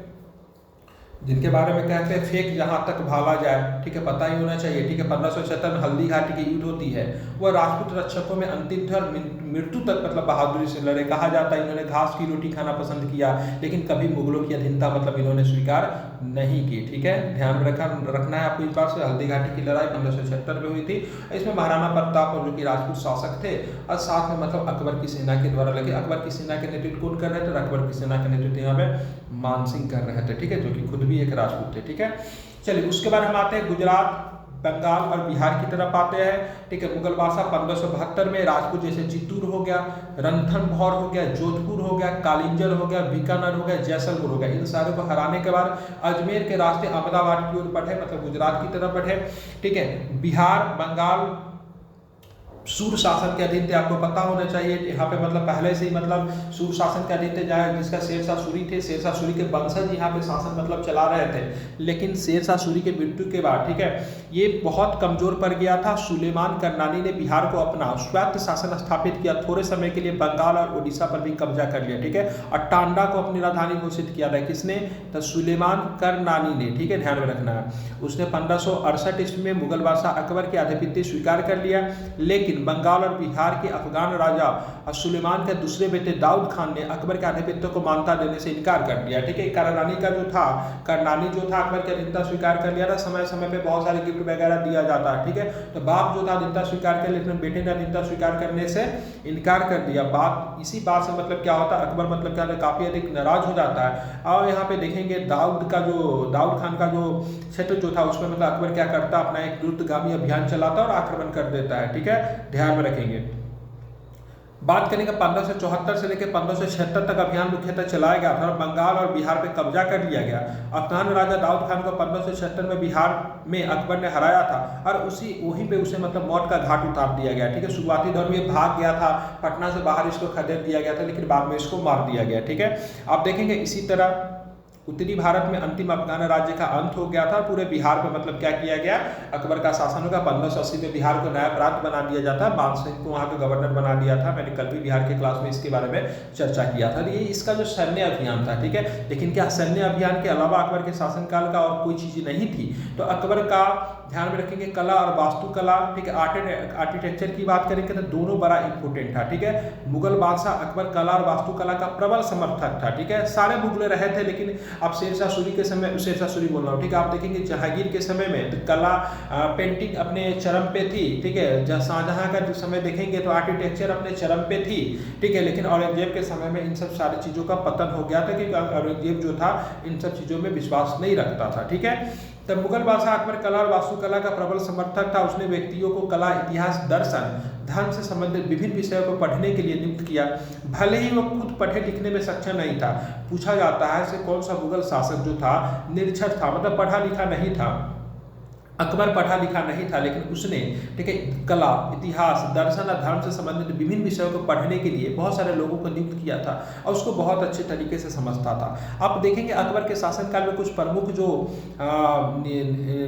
जिनके बारे में कहते हैं फेंक जहां तक भाला जाए। ठीक है, पता ही होना चाहिए। ठीक है, 1576 में हल्दी घाटी की युद्ध होती है, वह राजपूत रक्षकों में अंतिम थे और मृत्यु तक मतलब बहादुरी से लड़े। कहा जाता है इन्होंने घास की रोटी खाना पसंद किया, लेकिन कभी मुगलों की अधीनता मतलब इन्होंने स्वीकार नहीं की। ठीक है, ध्यान में रखना है आपको इस बात से। हल्दी घाटी की लड़ाई 1576 में हुई थी। इसमें महाराणा प्रताप और जो कि राजपूत शासक थे और साथ में मतलब अकबर की सेना के द्वारा लगे। अकबर की सेना के नेतृत्व कौन कर रहे थे, अकबर की सेना के नेतृत्व यहाँ पे मान सिंह कर रहे थे। ठीक है, जो कि खुद भी एक राजपूत थे। ठीक है, चलिए उसके बाद हम आते हैं गुजरात, बंगाल और बिहार की तरफ आते हैं। ठीक है, मुगल बादशाह 1572 में राजपूत जैसे चित्तूर हो गया, रणथंभौर हो गया, जोधपुर हो गया, कालिंजर हो गया, बीकानेर हो गया, जैसलमेर हो गया, इन सारे को हराने के बाद अजमेर के रास्ते अहमदाबाद की ओर बढ़े, मतलब गुजरात की तरफ बढ़े। ठीक है, बिहार, बंगाल सूर शासन के अधीन थे, आपको पता होना चाहिए। यहाँ पे मतलब पहले से ही मतलब सूर शासन के अधीन थे, जहाँ जिसका शेरशाह सूरी थे। शेरशाह सूरी के वंशज यहाँ पे शासन मतलब चला रहे थे, लेकिन शेरशाह सूरी के मृत्यु के बाद, ठीक है, ये बहुत कमजोर पड़ गया था। सुलेमान करनानी ने बिहार को अपना स्वायत्त शासन स्थापित किया, थोड़े समय के लिए बंगाल और उड़ीसा पर भी कब्जा कर लिया। ठीक है, और टांडा को अपनी राजधानी घोषित किया था। किसने, तो सुलेमान करनानी ने। ठीक है, ध्यान में रखना है। उसने 1568 ईस्वी में मुगल बादशाह अकबर के आधिपत्य स्वीकार कर लिया, लेकिन बंगाल और बिहार के अफगान राजा और सुलेमान के दूसरे बेटे दाऊद खान ने अकबर के आधिपत्य को मान्यता देने से इनकार कर दिया। ठीक है, करनानी जो था अकबर की अधीनता स्वीकार कर लिया था। समय समय पे बहुत सारे गिफ्ट वगैरह दिया जाता है। ठीक है, तो बाप जो था अधीनता स्वीकार कर, लेकिन बेटे ने अधीनता स्वीकार करने से इनकार कर दिया। इसी बात से मतलब क्या होता है, अकबर मतलब क्या होता है, काफी अधिक नाराज हो जाता है। और यहाँ पे देखेंगे दाऊद खान का जो क्षेत्र जो था उसमें मतलब अकबर क्या करता है, अपना एक द्रुतगामी अभियान चलाता और आक्रमण कर देता है। ठीक है, ध्यान में रखेंगे। बात करेंगे 1574 से लेकर 1576 तक अभियान मुख्यतः चलाया गया था। बंगाल और बिहार पे कब्जा कर लिया गया। अफगान राजा दाऊद खान को 1576 में बिहार में अकबर ने हराया था और वहीं पे उसे मतलब मौत का घाट उतार दिया गया। ठीक है, शुरुआती दौर में भाग गया था, पटना से बाहर इसको खदेड़ दिया गया था, लेकिन बाद में इसको मार दिया गया। ठीक है, आप देखेंगे इसी तरह उत्तरी भारत में अंतिम अफगान राज्य का अंत हो गया था। पूरे बिहार पे मतलब क्या किया गया, अकबर का शासन होगा। 1580 में बिहार को नया प्रांत बना दिया जाता, मान सिंह को वहाँ का गवर्नर बना दिया था। मैंने कल भी बिहार के क्लास में इसके बारे में चर्चा किया था। ये इसका जो सैन्य अभियान था। ठीक है, लेकिन क्या सैन्य अभियान के अलावा अकबर के शासनकाल का और कोई चीज़ नहीं थी? तो अकबर का ध्यान में रखेंगे कला और वास्तुकला। ठीक है, आर्किटेक्चर की बात करेंगे तो दोनों बड़ा इंपॉर्टेंट था। ठीक है, मुगल बादशाह अकबर कला और वास्तुकला का प्रबल समर्थक था। ठीक है, सारे मुगल रहे थे, लेकिन अब शेरशाह सूरी के समय, शेरशाह सूरी बोल रहा हूँ, ठीक है, आप देखेंगे जहांगीर के समय में तो कला पेंटिंग अपने चरम पे थी। ठीक है, शाहजहां का जो समय देखेंगे तो आर्किटेक्चर अपने चरम पे थी। ठीक है, लेकिन औरंगजेब के समय में इन सब सारी चीज़ों का पतन हो गया था, क्योंकि औरंगजेब जो था इन सब चीज़ों में विश्वास नहीं रखता था। ठीक है, तब मुगल बादशाह अकबर कला और वास्तुकला का प्रबल समर्थक था। उसने व्यक्तियों को कला, इतिहास, दर्शन, धर्म से संबंधित विभिन्न विषयों को पढ़ने के लिए नियुक्त किया। भले ही वो खुद पढ़े लिखने में सक्षम नहीं था। पूछा जाता है से कौन सा मुगल शासक जो था निरक्षर था, मतलब पढ़ा लिखा नहीं था। अकबर पढ़ा लिखा नहीं था, लेकिन उसने, ठीक है, कला, इतिहास, दर्शन और धर्म से संबंधित विभिन्न विषयों को पढ़ने के लिए बहुत सारे लोगों को नियुक्त किया था और उसको बहुत अच्छे तरीके से समझता था। आप देखेंगे अकबर के शासनकाल में कुछ प्रमुख जो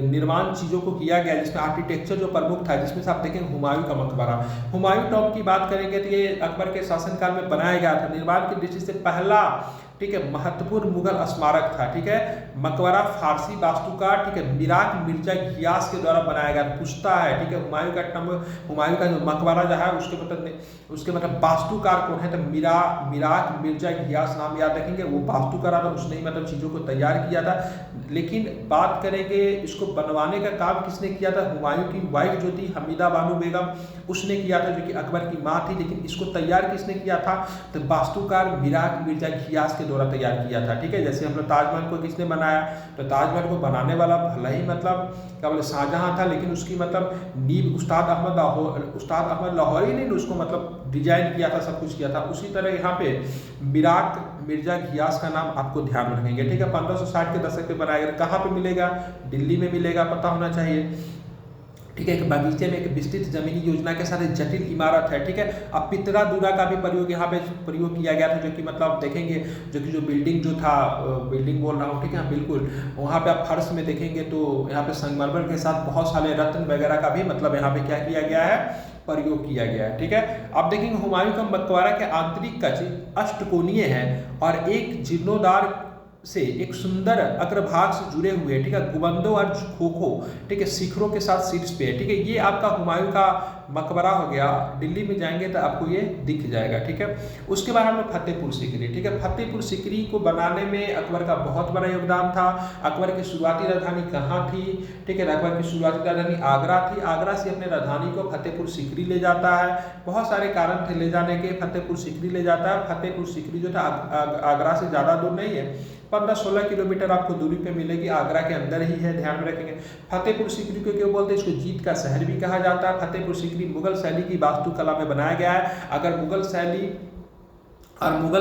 निर्माण चीज़ों को किया गया, जिसमें आर्किटेक्चर जो प्रमुख था, जिसमें से आप देखेंगे हुमायूं का मकबरा। हुमायूं टॉम की बात करेंगे तो ये अकबर के शासनकाल में बनाया गया था। निर्माण की दृष्टि से पहला, ठीक है, महत्वपूर्ण मुगल स्मारक था। ठीक है, मकबरा फारसी वास्तुकार, ठीक है, मिराक मिर्जा घियास के द्वारा बनाया गया। पूछता है, ठीक है, हुमायूं का जो मकबरा जो है उसके मतलब वास्तुकार कौन है? तो मिराक मिर्जा घियास नाम याद रखेंगे। वो वास्तुकार था, उसने ही मतलब चीज़ों को तैयार किया था। लेकिन बात करेंगे इसको बनवाने का काम किसने किया था? हुमायूं की वाइफ जो थी हमीदा बानो बेगम, उसने किया था, जो कि अकबर की माँ थी। लेकिन इसको तैयार किसने किया था? तो वास्तुकार मिराक मिर्जा घियास के द्वारा तैयार किया था। ठीक है, जैसे हम लोग ताजमहल को किसने बनाया? तो ताजमहल को बनाने वाला भला ही मतलब क्या बोले शाहजहां था, लेकिन उसकी मतलब नींव उस्ताद अहमद लाहौरी ने उसको मतलब डिजाइन किया था, सब कुछ किया था। उसी तरह यहाँ पे मिराक मिर्जा घियास का नाम आपको ध्यान रखेंगे। ठीक है, 1560 के दशक में बनाया गया। कहाँ पे मिलेगा? दिल्ली में मिलेगा, पता होना चाहिए। ठीक है, एक बगीचे में एक विस्तृत जमीनी योजना के साथ एक जटिल इमारत है। ठीक है, अब पितरा दूरा का भी प्रयोग यहाँ पे प्रयोग किया गया था, जो कि मतलब देखेंगे जो बिल्डिंग जो था, बिल्डिंग बोल रहा हूँ, ठीक है, बिल्कुल वहाँ पे आप फर्श में देखेंगे तो यहाँ पे संगमरमर के साथ बहुत सारे रत्न वगैरह का भी मतलब यहाँ पे क्या किया गया है, प्रयोग किया गया है। ठीक है, आप देखेंगे हुमायूं का मकबरा के आंतरिक कक्ष अष्टकोणीय है और एक जीर्णोद्धार से एक सुंदर अग्रभाग से जुड़े हुए, ठीक है, गुंबदों और खोखो, ठीक है, शिखरों के साथ शीर्ष पे है। ठीक है, ये आपका हुमायूं का मकबरा हो गया। दिल्ली में जाएंगे तो आपको ये दिख जाएगा। ठीक है, उसके बाद हम लोग फतेहपुर सीकरी। ठीक है, फतेहपुर सीकरी को बनाने में अकबर का बहुत बड़ा योगदान था। अकबर की शुरुआती राजधानी कहाँ थी? ठीक है, अकबर की शुरुआती राजधानी आगरा थी। आगरा से अपने राजधानी को फतेहपुर सीकरी ले जाता है। बहुत सारे कारण थे ले जाने के, फतेहपुर सीकरी ले जाता है। फतेहपुर सीकरी जो था आगरा से ज़्यादा दूर नहीं है, 15-16 किलोमीटर आपको दूरी पे मिलेगी, आगरा के अंदर ही है, ध्यान में रखेंगे। फतेहपुर सीकरी को क्यों बोलते हैं? इसको जीत का शहर भी कहा जाता है। फतेहपुर सीकरी मुगल शैली की वास्तुकला में बनाया गया है। अगर मुगल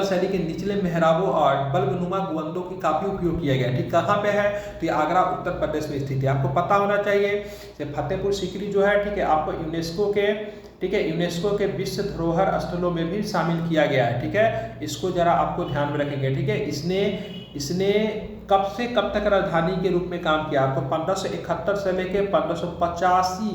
शैली के निचले मेहराबों और बल्बनुमा गुंबदों की काफ़ी उपयोग किया गया। ठीक, कहाँ पे है? तो ये आगरा उत्तर प्रदेश में स्थित है। आपको पता होना चाहिए कि फतेहपुर सीकरी जो है, ठीक है, आपको यूनेस्को के विश्व धरोहर स्थलों में भी शामिल किया गया है। ठीक है, इसको जरा आपको ध्यान में रखेंगे। ठीक है, इसने कब से कब तक राजधानी के रूप में काम किया? आपको 1571 से लेकर 1585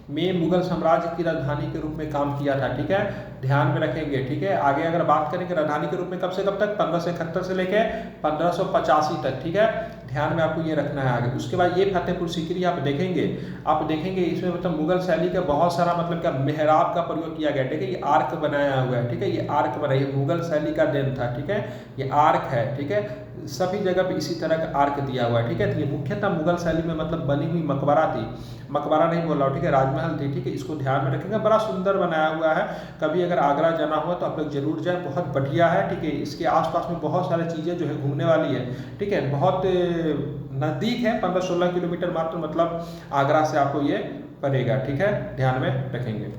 में मुगल साम्राज्य की राजधानी के रूप में काम किया था। ठीक है, ध्यान में रखेंगे। ठीक है, आगे अगर बात करेंगे राजधानी के रूप में कब से कब तक, 1571 से लेकर 1585 तक। ठीक है, ध्यान में आपको ये रखना है आगे। उसके बाद ये फतेहपुर सीकरी आप देखेंगे इसमें मतलब मुगल शैली का बहुत सारा मतलब क्या मेहराब का प्रयोग किया गया। ठीक है, ये आर्क बनाया हुआ है। ठीक है, ये आर्क बनाया, मुगल शैली का देन था। ठीक है, ये आर्क है। ठीक है, सभी जगह पे इसी तरह का आर्क दिया हुआ है। ठीक है, तो ये मुख्यतः मुगल शैली में मतलब बनी हुई मकबरा थी, मकबरा नहीं बोल रहा हूँ, ठीक है, राजमहल थी। ठीक है, इसको ध्यान में रखेंगे, बड़ा सुंदर बनाया हुआ है। कभी अगर आगरा जाना हुआ तो आप लोग जरूर जाए, बहुत बढ़िया है। ठीक है, इसके आसपास में बहुत सारी चीज़ें जो है घूमने वाली है। ठीक है, बहुत नज़दीक है, 15-16 किलोमीटर मात्र मतलब आगरा से आपको ये पड़ेगा। ठीक है, ध्यान में रखेंगे।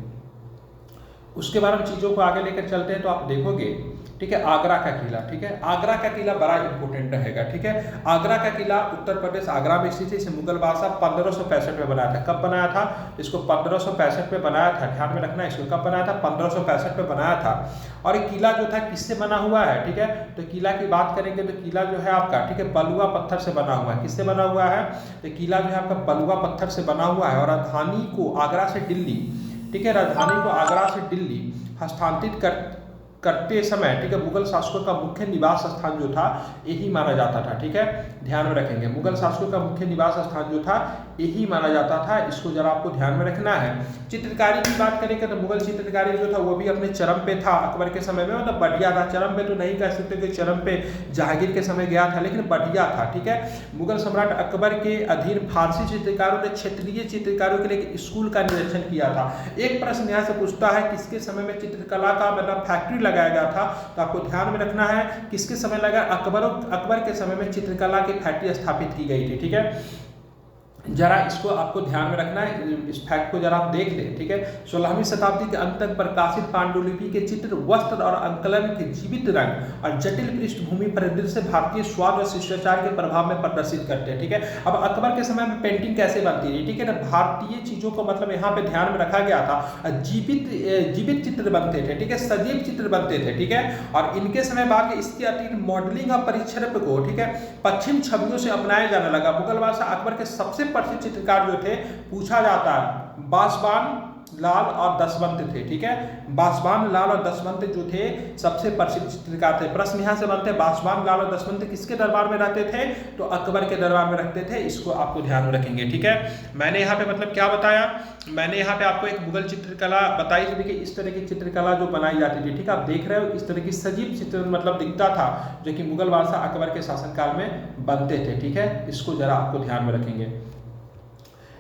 उसके बाद हम चीज़ों को आगे लेकर चलते हैं तो आप देखोगे, ठीक है, आगरा का किला, ठीक है, आगरा का किला बड़ा इंपॉर्टेंट रहेगा, ठीक है। आगरा का किला उत्तर प्रदेश आगरा में स्थित है। इसे मुगल बादशाह 1565 में बनाया था। कब बनाया था? इसको 1565 में बनाया था, ध्यान में रखना है। इसको कब बनाया था? 1565 में बनाया था। और ये किला जो था किससे बना हुआ है, ठीक है, तो किला की बात करेंगे तो किला जो है आपका, ठीक है, बलुआ पत्थर से बना हुआ है। किससे बना हुआ है? तो किला जो है आपका बलुआ पत्थर से बना हुआ है। और राजधानी को आगरा से दिल्ली, ठीक है, राजधानी को आगरा से दिल्ली हस्तांतरित करते समय, ठीक है, मुगल शासकों का मुख्य निवास स्थान जो था यही माना जाता था, ठीक है, ध्यान में रखेंगे। मुगल शासकों का मुख्य निवास स्थान जो था यही माना जाता था, इसको जरा आपको ध्यान में रखना है। चित्रकारी की बात करेंगे तो मुगल चित्रकारी जो था वो भी अपने चरम पे था अकबर के समय में, मतलब बढ़िया था। चरम पे तो नहीं कह सकते कि चरम पे जहांगीर के समय गया था, लेकिन बढ़िया था, ठीक है। मुगल सम्राट अकबर के अधीन फारसी चित्रकारों ने क्षेत्रीय चित्रकारों के लिए एक स्कूल का निरीक्षण किया था। एक प्रश्न यहाँ से पूछता है किसके समय में चित्रकला का मतलब फैक्ट्री लगाया गया था, तो आपको ध्यान में रखना है किसके समय लगा? अकबर के समय में चित्रकला की फैक्ट्री स्थापित की गई थी, ठीक है। जरा इसको आपको ध्यान में रखना है, इस फैक्ट को जरा आप देख लें, ठीक है। 16वीं शताब्दी के अंत तक प्रकाशित पांडुलिपि के चित्र, वस्त्र और अंकलन के जीवित रंग और जटिल पृष्ठभूमि परिदृश्य भारतीय स्वाद और शिष्टाचार के प्रभाव में प्रदर्शित करते हैं, ठीक है। अब अकबर के समय में पेंटिंग कैसे बनती है, ठीक है ना, भारतीय चीजों को मतलब यहाँ पे ध्यान में रखा गया था। जीवित चित्र बनते थे, ठीक है, सजीव चित्र बनते थे, ठीक है। और इनके समय बाद इसके अतिरिक्त मॉडलिंग और परिक्षेप को, ठीक है, पश्चिम छवियों से अपनाया जाने लगा। मुगल बादशाह अकबर के सबसे प्रसिद्ध चित्रकार जो थे पूछा जाता है बासवान लाल और दसवंत थे, ठीक है। बासवान लाल और दसवंत जो थे सबसे प्रसिद्ध चित्रकार थे। प्रश्न यहाँ से बनते हैं बासवान लाल और दसवंत किसके दरबार में रहते थे? तो अकबर के दरबार में रखते थे। इसको आपको ध्यान में रखेंगे, ठीक है। मैंने यहाँ पे मतलब क्या बताया? मैंने यहाँ पे आपको एक मुगल चित्रकला बताई थी, देखिए इस तरह की चित्रकला जो बनाई जाती थी, ठीक है, आप देख रहे हो इस तरह की सजीव चित्र मतलब दिखता था जो कि मुगल बादशाह अकबर के शासनकाल में बनते थे, ठीक है। इसको जरा आपको ध्यान में रखेंगे।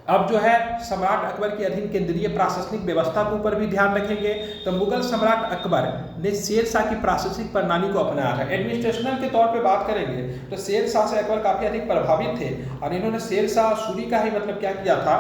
अब जो है सम्राट अकबर के अधीन केंद्रीय प्रशासनिक व्यवस्था के ऊपर भी ध्यान रखेंगे। तो मुगल सम्राट अकबर ने शेरशाह की प्रशासनिक प्रणाली को अपनाया था। एडमिनिस्ट्रेशनल के तौर पे बात करेंगे तो शेरशाह से अकबर काफी अधिक प्रभावित थे और इन्होंने शेरशाह सूरी का ही मतलब क्या किया था,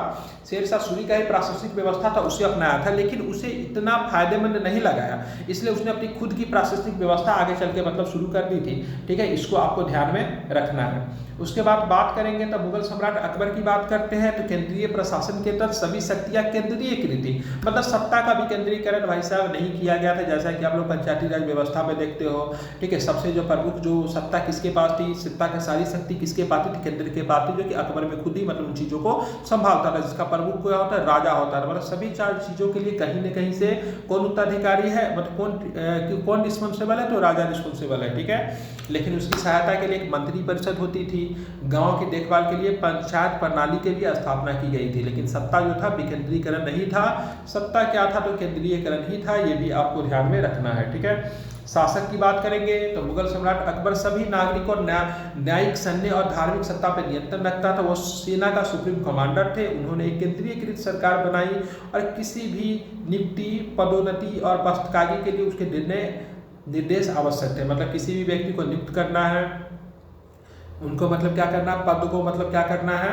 शेरशाह सूरी का ही प्रशासनिक व्यवस्था था उसे अपनाया था, लेकिन उसे इतना फायदेमंद नहीं लगाया, इसलिए उसने अपनी खुद की प्रशासनिक व्यवस्था आगे चल के मतलब शुरू कर दी थी, ठीक है। इसको आपको ध्यान में रखना है। उसके बाद बात करेंगे तो मुगल सम्राट अकबर की बात करते हैं तो केंद्रीय प्रशासन के तहत सभी शक्तियां केंद्रीयकृत थी, मतलब सत्ता का भी केंद्रीकरण भाई साहब नहीं किया गया था, जैसा कि आप लोग पंचायती राज व्यवस्था में देखते हो, ठीक है। सबसे जो प्रमुख जो सत्ता किसके पास थी, सत्ता की सारी शक्ति किसके पास थी? केंद्र के पास थी, जो कि अकबर में खुद ही मतलब उन चीजों को संभालता था, जिसका प्रमुख क्या होता है? राजा होता है। मतलब सभी चार चीजों के लिए कहीं न कहीं से कौन उत्तराधिकारी है, मतलब कौन रिस्पॉन्सिबल है? तो राजा रिस्पॉन्सिबल है, ठीक है। लेकिन उसकी सहायता के लिए एक मंत्री परिषद होती थी, गांव की देखभाल के लिए पंचायत प्रणाली की भी स्थापना की गई थी, लेकिन सत्ता जो था विकेंद्रीकरण नहीं था। सत्ता क्या था? तो केंद्रीयकरण ही था, ये भी आपको ध्यान में रखना है, ठीक है। शासक की बात करेंगे तो मुगल सम्राट अकबर सभी नागरिकों, न्यायिक, सैन्य और धार्मिक सत्ता पर नियंत्रण रखता था। वो सेना का सुप्रीम कमांडर थे। उन्होंने एक केंद्रीयकृत सरकार बनाई और किसी भी नियुक्ति, पदोन्नति और पदकागी के लिए उसके निर्देश आवश्यक थे। मतलब किसी भी व्यक्ति को नियुक्त करना है, उनको मतलब क्या करना, पद को मतलब क्या करना है,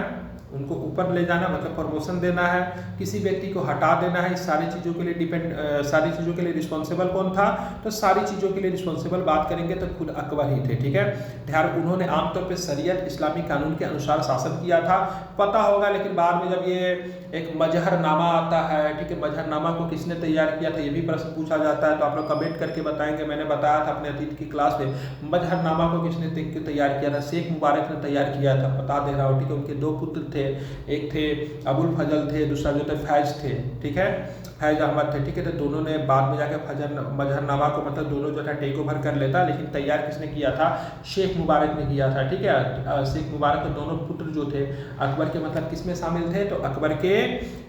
उनको ऊपर ले जाना, मतलब प्रमोशन देना है, किसी व्यक्ति को हटा देना है, इस सारी चीज़ों के लिए सारी चीज़ों के लिए रिस्पॉन्सिबल कौन था? तो सारी चीज़ों के लिए रिस्पॉन्सिबल बात करेंगे तो खुद अकबर ही थे, ठीक है। ध्यान, उन्होंने आमतौर पे शरीयत इस्लामी कानून के अनुसार शासन किया था, पता होगा। लेकिन बाद में जब ये एक मजहरनामा आता है, ठीक है, मजहरनामा को किसने तैयार किया था ये भी प्रश्न पूछा जाता है, तो आप लोग कमेंट करके बताएंगे। मैंने बताया था अपने अतीत की क्लास में, मजहरनामा को किसने तैयार किया था? शेख मुबारक ने तैयार किया था, बता दे रहा हूँ, ठीक है। उनके दो पुत्र थे, एक थे अबुल फजल थे, दूसरा जो थे फैज थे, ठीक है, फैज अहमद थे, ठीक है। तो दोनों ने बाद में जाकर मजहरनामा को मतलब दोनों जो था टेक ओवर कर लेता, लेकिन तैयार किसने किया था? शेख मुबारक ने किया था, ठीक है। शेख मुबारक के दोनों पुत्र जो थे अकबर के मतलब किसमें शामिल थे? तो अकबर के,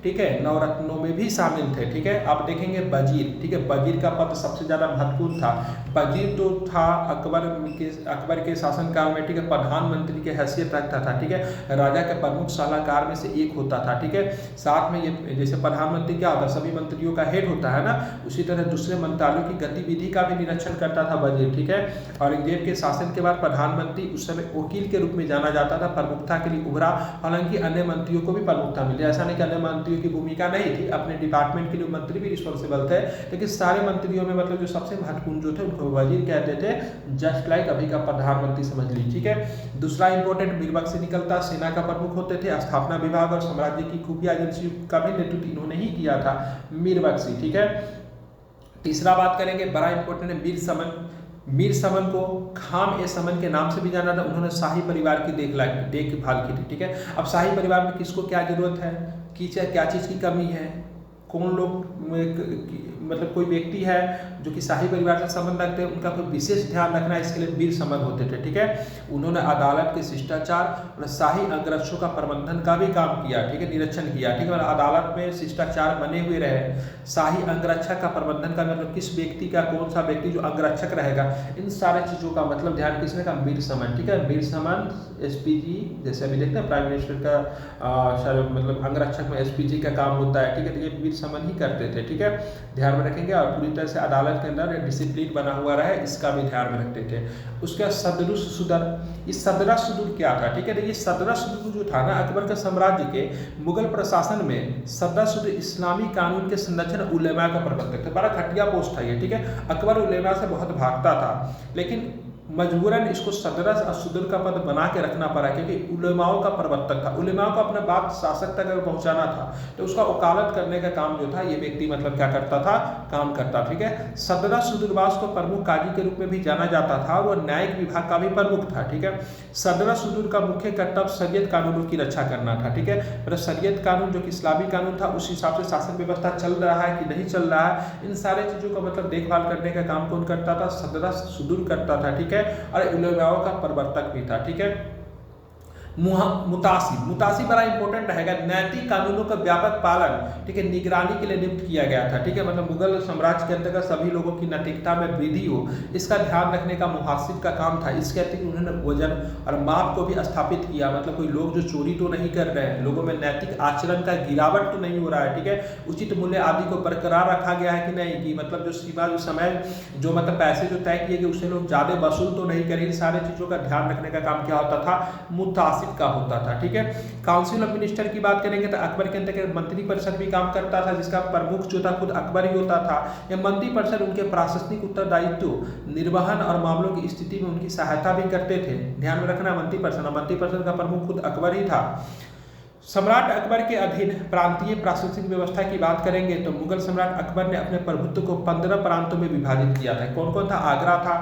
ठीक है, नवरत्नों में भी शामिल थे, ठीक है। आप देखेंगे वजीर, ठीक है, वजीर का पद सबसे ज्यादा महत्वपूर्ण था। वजीर तो था अकबर के शासनकाल में, ठीक है, प्रधानमंत्री की हैसियत रखता था, ठीक है, राजा के प्रमुख सलाहकार में से एक होता था, ठीक है। साथ में ये जैसे प्रधानमंत्री क्या होता है, सभी मंत्रियों का हेड होता है ना, उसी तरह दूसरे मंत्रालयों की गतिविधि का भी निरीक्षण करता था वजीर, ठीक है। औरंगजेब के शासन के बाद प्रधानमंत्री उस समय वकील के रूप में जाना जाता था, प्रमुखता के लिए उभरा। हालांकि अन्य मंत्रियों को भी प्रमुखता मिली, ऐसा नहीं कि अन्य मंत्रियों की भूमिका नहीं थी, अपने डिपार्टमेंट के लिए मंत्री भी रिस्पॉन्सिबल थे, लेकिन सारे मंत्रियों में मतलब जो सबसे महत्वपूर्ण जो थे उनको वजीर कहते थे, जस्ट लाइक अभी का प्रधानमंत्री समझ ली, ठीक है। दूसरा इंपॉर्टेंट मीरबख्श निकलता, सेना का प्रमुख होते थे, स्थापना विभाग और साम्राज्य की खुफिया एजेंसियों का भी नेतृत्व इन्होंने ही किया था, मीरबख्श, ठीक है। तीसरा बात करेंगे, बड़ा इंपॉर्टेंट है मीर समन। मीर समन को खाम ए समन के नाम से भी जाना था। उन्होंने शाही परिवार की देखभाल की थी, ठीक है। अब शाही परिवार में किसको क्या जरूरत है, क्या चीज़ की कमी है, कौन लोग मतलब कोई व्यक्ति है जो कि शाही परिवार से संबंध रखते हैं, उनका कोई विशेष ध्यान रखना, इसके लिए मीर समन होते थे, ठीक है। उन्होंने अदालत के शिष्टाचार और शाही अंगरक्षों का प्रबंधन का भी काम किया, ठीक है, निरीक्षण किया, ठीक है। और अदालत में शिष्टाचार बने हुए रहे। शाही अंगरक्षक का प्रबंधन का मतलब किस व्यक्ति का, कौन सा व्यक्ति जो अंगरक्षक रहेगा, इन सारे चीज़ों का मतलब ध्यान किसने का, मीर समन, ठीक है। मीर समन एसपीजी, जैसे अभी देखते हैं प्राइम मिनिस्टर का मतलब अंगरक्षक में एसपीजी का काम होता है, ठीक है। तो ये मीर समन ही करते थे, ठीक है, ध्यान में रखेंगे। और पूरी तरह से अदालत के अंदर डिसिप्लिन बना हुआ रहे, इसका भी ध्यान में रखते थे। उसके बाद सदरुस सुदर, ये सदरा सुदूर क्या था, ठीक है। तो ये सदरा सुदूर जो था ना, अकबर के साम्राज्य के मुगल प्रशासन में सदरा सुदूर इस्लामी कानून के संरक्षण उलेमा का प्रवर्तक थे। बड़ा घटिया पोस्ट था ये, ठीक है। अकबर उलेमा से बहुत भागता था, लेकिन मजबूरन इसको सदरा सुदूर का पद बना के रखना पड़ा, क्योंकि उलेमाओं का प्रवर्तक था। उलेमाओं को अपना बात शासक तक अगर पहुंचाना था तो उसका वकालत करने का काम जो था ये व्यक्ति मतलब क्या करता था, काम करता, ठीक है। सदरा सुदूरवास को प्रमुख काजी के रूप में भी जाना जाता था, वो न्यायिक विभाग का भी प्रमुख था, ठीक है। सदरा सुदूर का मुख्य कर्तव्य शरीयत कानूनों की रक्षा करना था, ठीक है। मतलब शरीयत कानून जो कि इस्लामी कानून था, उस हिसाब से शासन व्यवस्था चल रहा है कि नहीं चल रहा है, इन सारे चीज़ों का मतलब देखभाल करने का काम कौन करता था, सदरा सुदूर करता था, ठीक है। और उलेमाओं का प्रवर्तक भी था, ठीक है। मुतासी बड़ा इंपॉर्टेंट रहेगा, नैतिक कानूनों का व्यापक पालन, ठीक है, निगरानी के लिए नियुक्त किया गया था, ठीक है। मतलब मुगल साम्राज्य के अंतर्गत सभी लोगों की नैतिकता में वृद्धि हो, इसका ध्यान रखने का मुहासिब का काम था। इसके अतिरिक्त उन्होंने वजन और माप को भी स्थापित किया, मतलब कोई लोग जो चोरी तो नहीं कर रहे हैं, लोगों में नैतिक आचरण का गिरावट तो नहीं हो रहा है, ठीक है। उचित मूल्य आदि को बरकरार रखा गया है कि नहीं, कि मतलब जो सीमा जो समय जो मतलब पैसे जो तय किए गए उससे लोग ज़्यादा वसूल तो नहीं करें, इन सारे चीज़ों का ध्यान रखने का काम क्या होता था, मुतासिब का होता था, ठीक है। काउंसिल ऑफ मिनिस्टर की बात करेंगे तो अकबर के अंतर्गत मंत्री परिषद भी काम करता था, जिसका प्रमुख जो था खुद अकबर ही होता था। यह मंत्री परिषद उनके प्रशासनिक उत्तरदायित्व, निर्वहन और मामलों की स्थिति में उनकी सहायता भी करते थे। ध्यान में रखना, मंत्री परिषद का प्रमुख खुद अकबर ही था। सम्राट अकबर के अधीन प्रांतीय प्रशासनिक व्यवस्था की बात करेंगे तो मुगल सम्राट अकबर ने अपने प्रभुत्व को 15 प्रांतों में विभाजित किया था। कौन कौन था, आगरा था,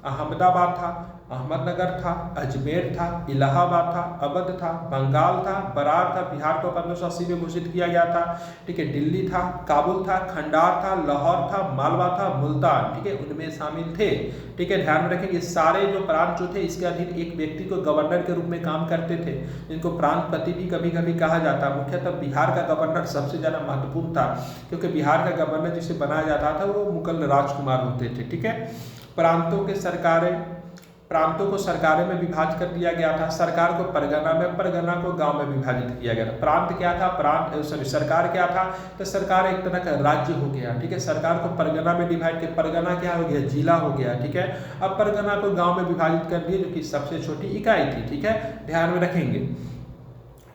अहमदाबाद था, अहमदनगर था, अजमेर था, इलाहाबाद था, अवध था, बंगाल था, बरार था, बिहार को 1580 में घोषित किया गया था, ठीक है, दिल्ली था, काबुल था, खंडार था, लाहौर था, मालवा था, मुल्तान, ठीक है, उनमें शामिल थे, ठीक है। ध्यान में रखें, ये सारे जो प्रांत जो थे इसके अधीन एक व्यक्ति को गवर्नर के रूप में काम करते थे, जिनको प्रांतपति भी कभी कभी कहा जाता। मुख्यतः बिहार का गवर्नर सबसे ज़्यादा महत्वपूर्ण था, क्योंकि बिहार का गवर्नर जिसे बनाया जाता था वो मुगल राजकुमार होते थे, ठीक है। प्रांतों को सरकारें में विभाजित कर दिया गया था। सरकार को परगना में, परगना को गांव में विभाजित किया गया था। प्रांत क्या था, सरकार क्या था, तो सरकार एक तरह का राज्य हो गया, ठीक है। सरकार को परगना में डिवाइड किया, परगना क्या हो गया, जिला हो गया, ठीक है। अब परगना को गांव में विभाजित कर दिया, जो कि सबसे छोटी इकाई थी, ठीक है, ध्यान में रखेंगे।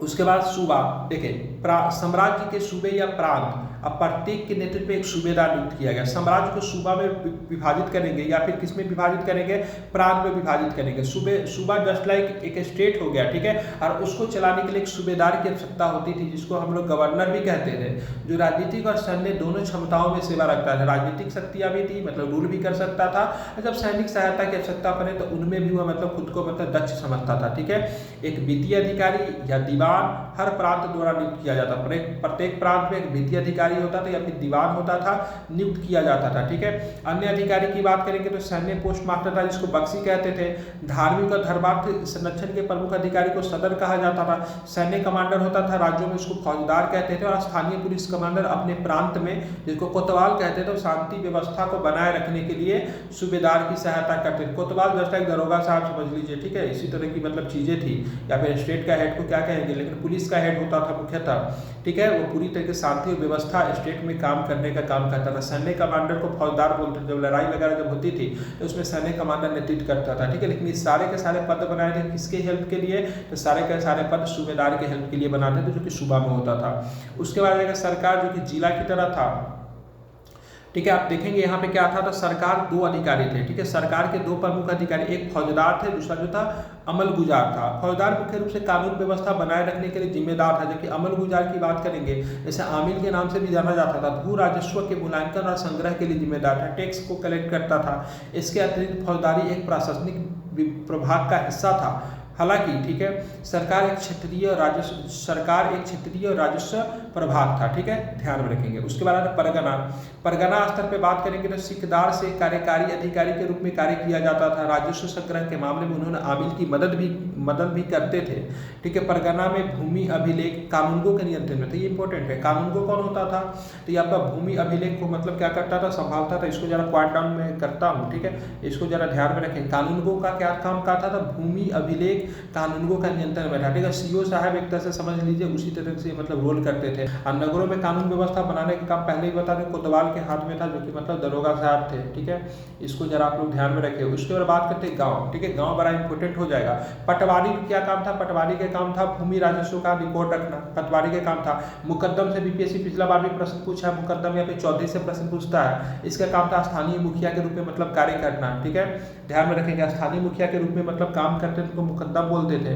उसके बाद सूबा, देखिए साम्राज्य के सूबे या प्रांत, अब प्रत्येक के नेतृत्व में एक सूबेदार नियुक्त किया गया। साम्राज्य को सूबा में विभाजित करेंगे या फिर किस में विभाजित करेंगे, प्रांत में विभाजित करेंगे। सूबा जस्ट लाइक एक स्टेट हो गया, ठीक है। और उसको चलाने के लिए एक सूबेदार की आवश्यकता होती थी, जिसको हम लोग गवर्नर भी कहते थे, जो राजनीतिक और सैन्य दोनों क्षमताओं में सेवा रखता था। राजनीतिक शक्तियाँ भी थी, मतलब रूल भी कर सकता था, जब सैनिक सहायता की आवश्यकता पड़े तो उनमें भी वह मतलब खुद को मतलब दक्ष समझता था, ठीक है। एक वित्तीय अधिकारी या दीवान हर प्रांत द्वारा नियुक्त किया जाता। प्रत्येक प्रांत में एक वित्तीय अधिकारी होता था या फिर दीवान होता था, नियुक्त किया जाता था, ठीक है। अन्य अधिकारी की बात करेंगे तो सैन्य पोस्ट मास्टर था, जिसको बख्शी कहते थे। धार्मिक और धर्मार्थ संरक्षण के प्रमुख अधिकारी को सदर कहा जाता था। सैन्य कमांडर होता था, राज्यों में उसको फौजदार कहते थे। और स्थानीय पुलिस कमांडर अपने प्रांत में, जिसको कोतवाल कहते थे, शांति व्यवस्था को बनाए रखने के लिए सूबेदार की सहायता करते थे। कोतवाल जैसा एक दरोगा साहब समझ लीजिए, ठीक है, इसी तरह की मतलब चीजें थी। या फिर स्टेट का हेड को क्या कहेंगे, लेकिन पुलिस का हेड होता था मुख्यतः, ठीक है। वो पूरी तरीके से शांति और व्यवस्था स्टेट में काम करने का काम करता था। सैन्य कमांडर को फौजदार बोलते थे। जब लड़ाई वगैरह जब होती थी तो उसमें सैन्य कमांडर नेतृत्व करता था, ठीक है। लेकिन इस सारे के सारे पद बनाए थे किसके हेल्प के लिए? तो सारे के सारे पद सूबेदार के हेल्प के लिए बनाते थे, जो कि सूबा में होता था। उसके बाद अगर सरकार जो कि जिला की तरह था, ठीक है। आप देखेंगे यहाँ पे क्या था, तो सरकार 2 अधिकारी थे, ठीक है। सरकार के 2 प्रमुख अधिकारी, एक फौजदार थे, दूसरा जो था अमल गुजार था। फौजदार मुख्य रूप से कानून व्यवस्था बनाए रखने के लिए जिम्मेदार था, जबकि अमल गुजार की बात करेंगे जैसे आमिल के नाम से भी जाना जाता था, भू राजस्व के मूल्यांकन और संग्रह के लिए जिम्मेदार था, टैक्स को कलेक्ट करता था। इसके अतिरिक्त फौजदारी एक प्रशासनिक प्रभाग का हिस्सा था। हालांकि, ठीक है, सरकार एक क्षेत्रीय राजस्व प्रभाग था, ठीक है, ध्यान में रखेंगे। उसके बाद परगना स्तर पे बात करेंगे तो सिकदार से कार्यकारी अधिकारी के रूप में कार्य किया जाता था। राजस्व संग्रह के मामले में उन्होंने आमिल की मदद भी करते थे, ठीक है। परगना में भूमि अभिलेख कानूनगो के नियंत्रण में था, ये इंपॉर्टेंट है। कानूनगो कौन होता था? तो ये आपका भूमि अभिलेख को मतलब क्या करता था, संभालता था। इसको जरा क्वाइट डाउन में करता हूँ, ठीक है, इसको जरा ध्यान में रखें। कानूनगो का क्या काम था? भूमि अभिलेख कानूनगो का नियंत्रण में था, ठीक है। सीओ साहब एक तरह से समझ लीजिए उसी तरह से मतलब रोल करते थे। और नगरों में कानून व्यवस्था बनाने का काम पहले ही बता दें कोतवाल के हाथ में था, जो कि मतलब दरोगा साहब थे, ठीक है। इसको जरा आप लोग ध्यान में रखें। उसके बाद बात करते हैं गाँव, ठीक है। गाँव बड़ा इंपॉर्टेंट हो जाएगा। पटवारी क्या काम था? पटवारी का काम था भूमि राजस्व का रिकॉर्ड रखना, पटवारी का काम था। मुकद्दम से बीपीएससी पिछला बार भी प्रश्न पूछा, मुकद्दम या फिर चौधरी से प्रश्न पूछता है। इसका काम था स्थानीय मुखिया के रूप में मतलब कार्य करना, ठीक है, ध्यान में रखेंगे। स्थानीय मुखिया के रूप में मतलब काम करते थे, उनको मुकद्दम बोलते थे।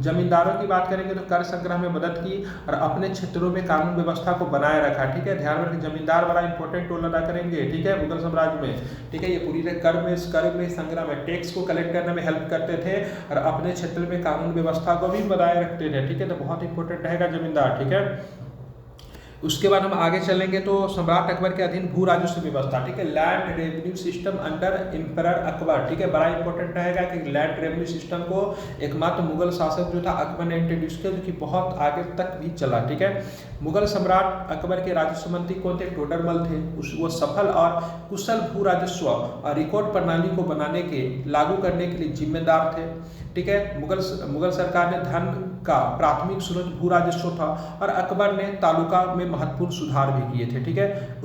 जमींदारों की बात करेंगे तो कर संग्रह में मदद की और अपने क्षेत्रों में कानून व्यवस्था को बनाए रखा, ठीक है, ध्यान में रखें। जमींदार बड़ा इंपॉर्टेंट रोल अदा करेंगे, ठीक है, मुगल साम्राज्य में, ठीक है। ये पूरी कर में संग्रह में टैक्स को कलेक्ट करने में हेल्प करते थे और अपने क्षेत्र में कानून व्यवस्था को भी बनाए रखते थे, ठीक है। तो बहुत इंपॉर्टेंट रहेगा जमींदार, ठीक है। उसके बाद हम आगे चलेंगे तो सम्राट अकबर के अधीन भू राजस्व व्यवस्था, ठीक है, land revenue system under emperor Akbar, ठीक है, बड़ा इंपॉर्टेंट रहेगा कि लैंड रेवेन्यू सिस्टम को एकमात्र मुगल शासक जो था अकबर ने इंट्रोड्यूस किया, जो कि बहुत आगे तक भी चला, ठीक है। मुगल सम्राट अकबर के राजस्व मंत्री कौन थे? टोडरमल थे। वो सफल और कुशल भू राजस्व और रिकॉर्ड प्रणाली को बनाने के लागू करने के लिए जिम्मेदार थे, ठीक है। मुगल सरकार ने धन का प्राथमिक स्रोत भू राजस्व था और अकबर ने तालुका में महत्वपूर्ण सुधार भी किए थे, ठीक है।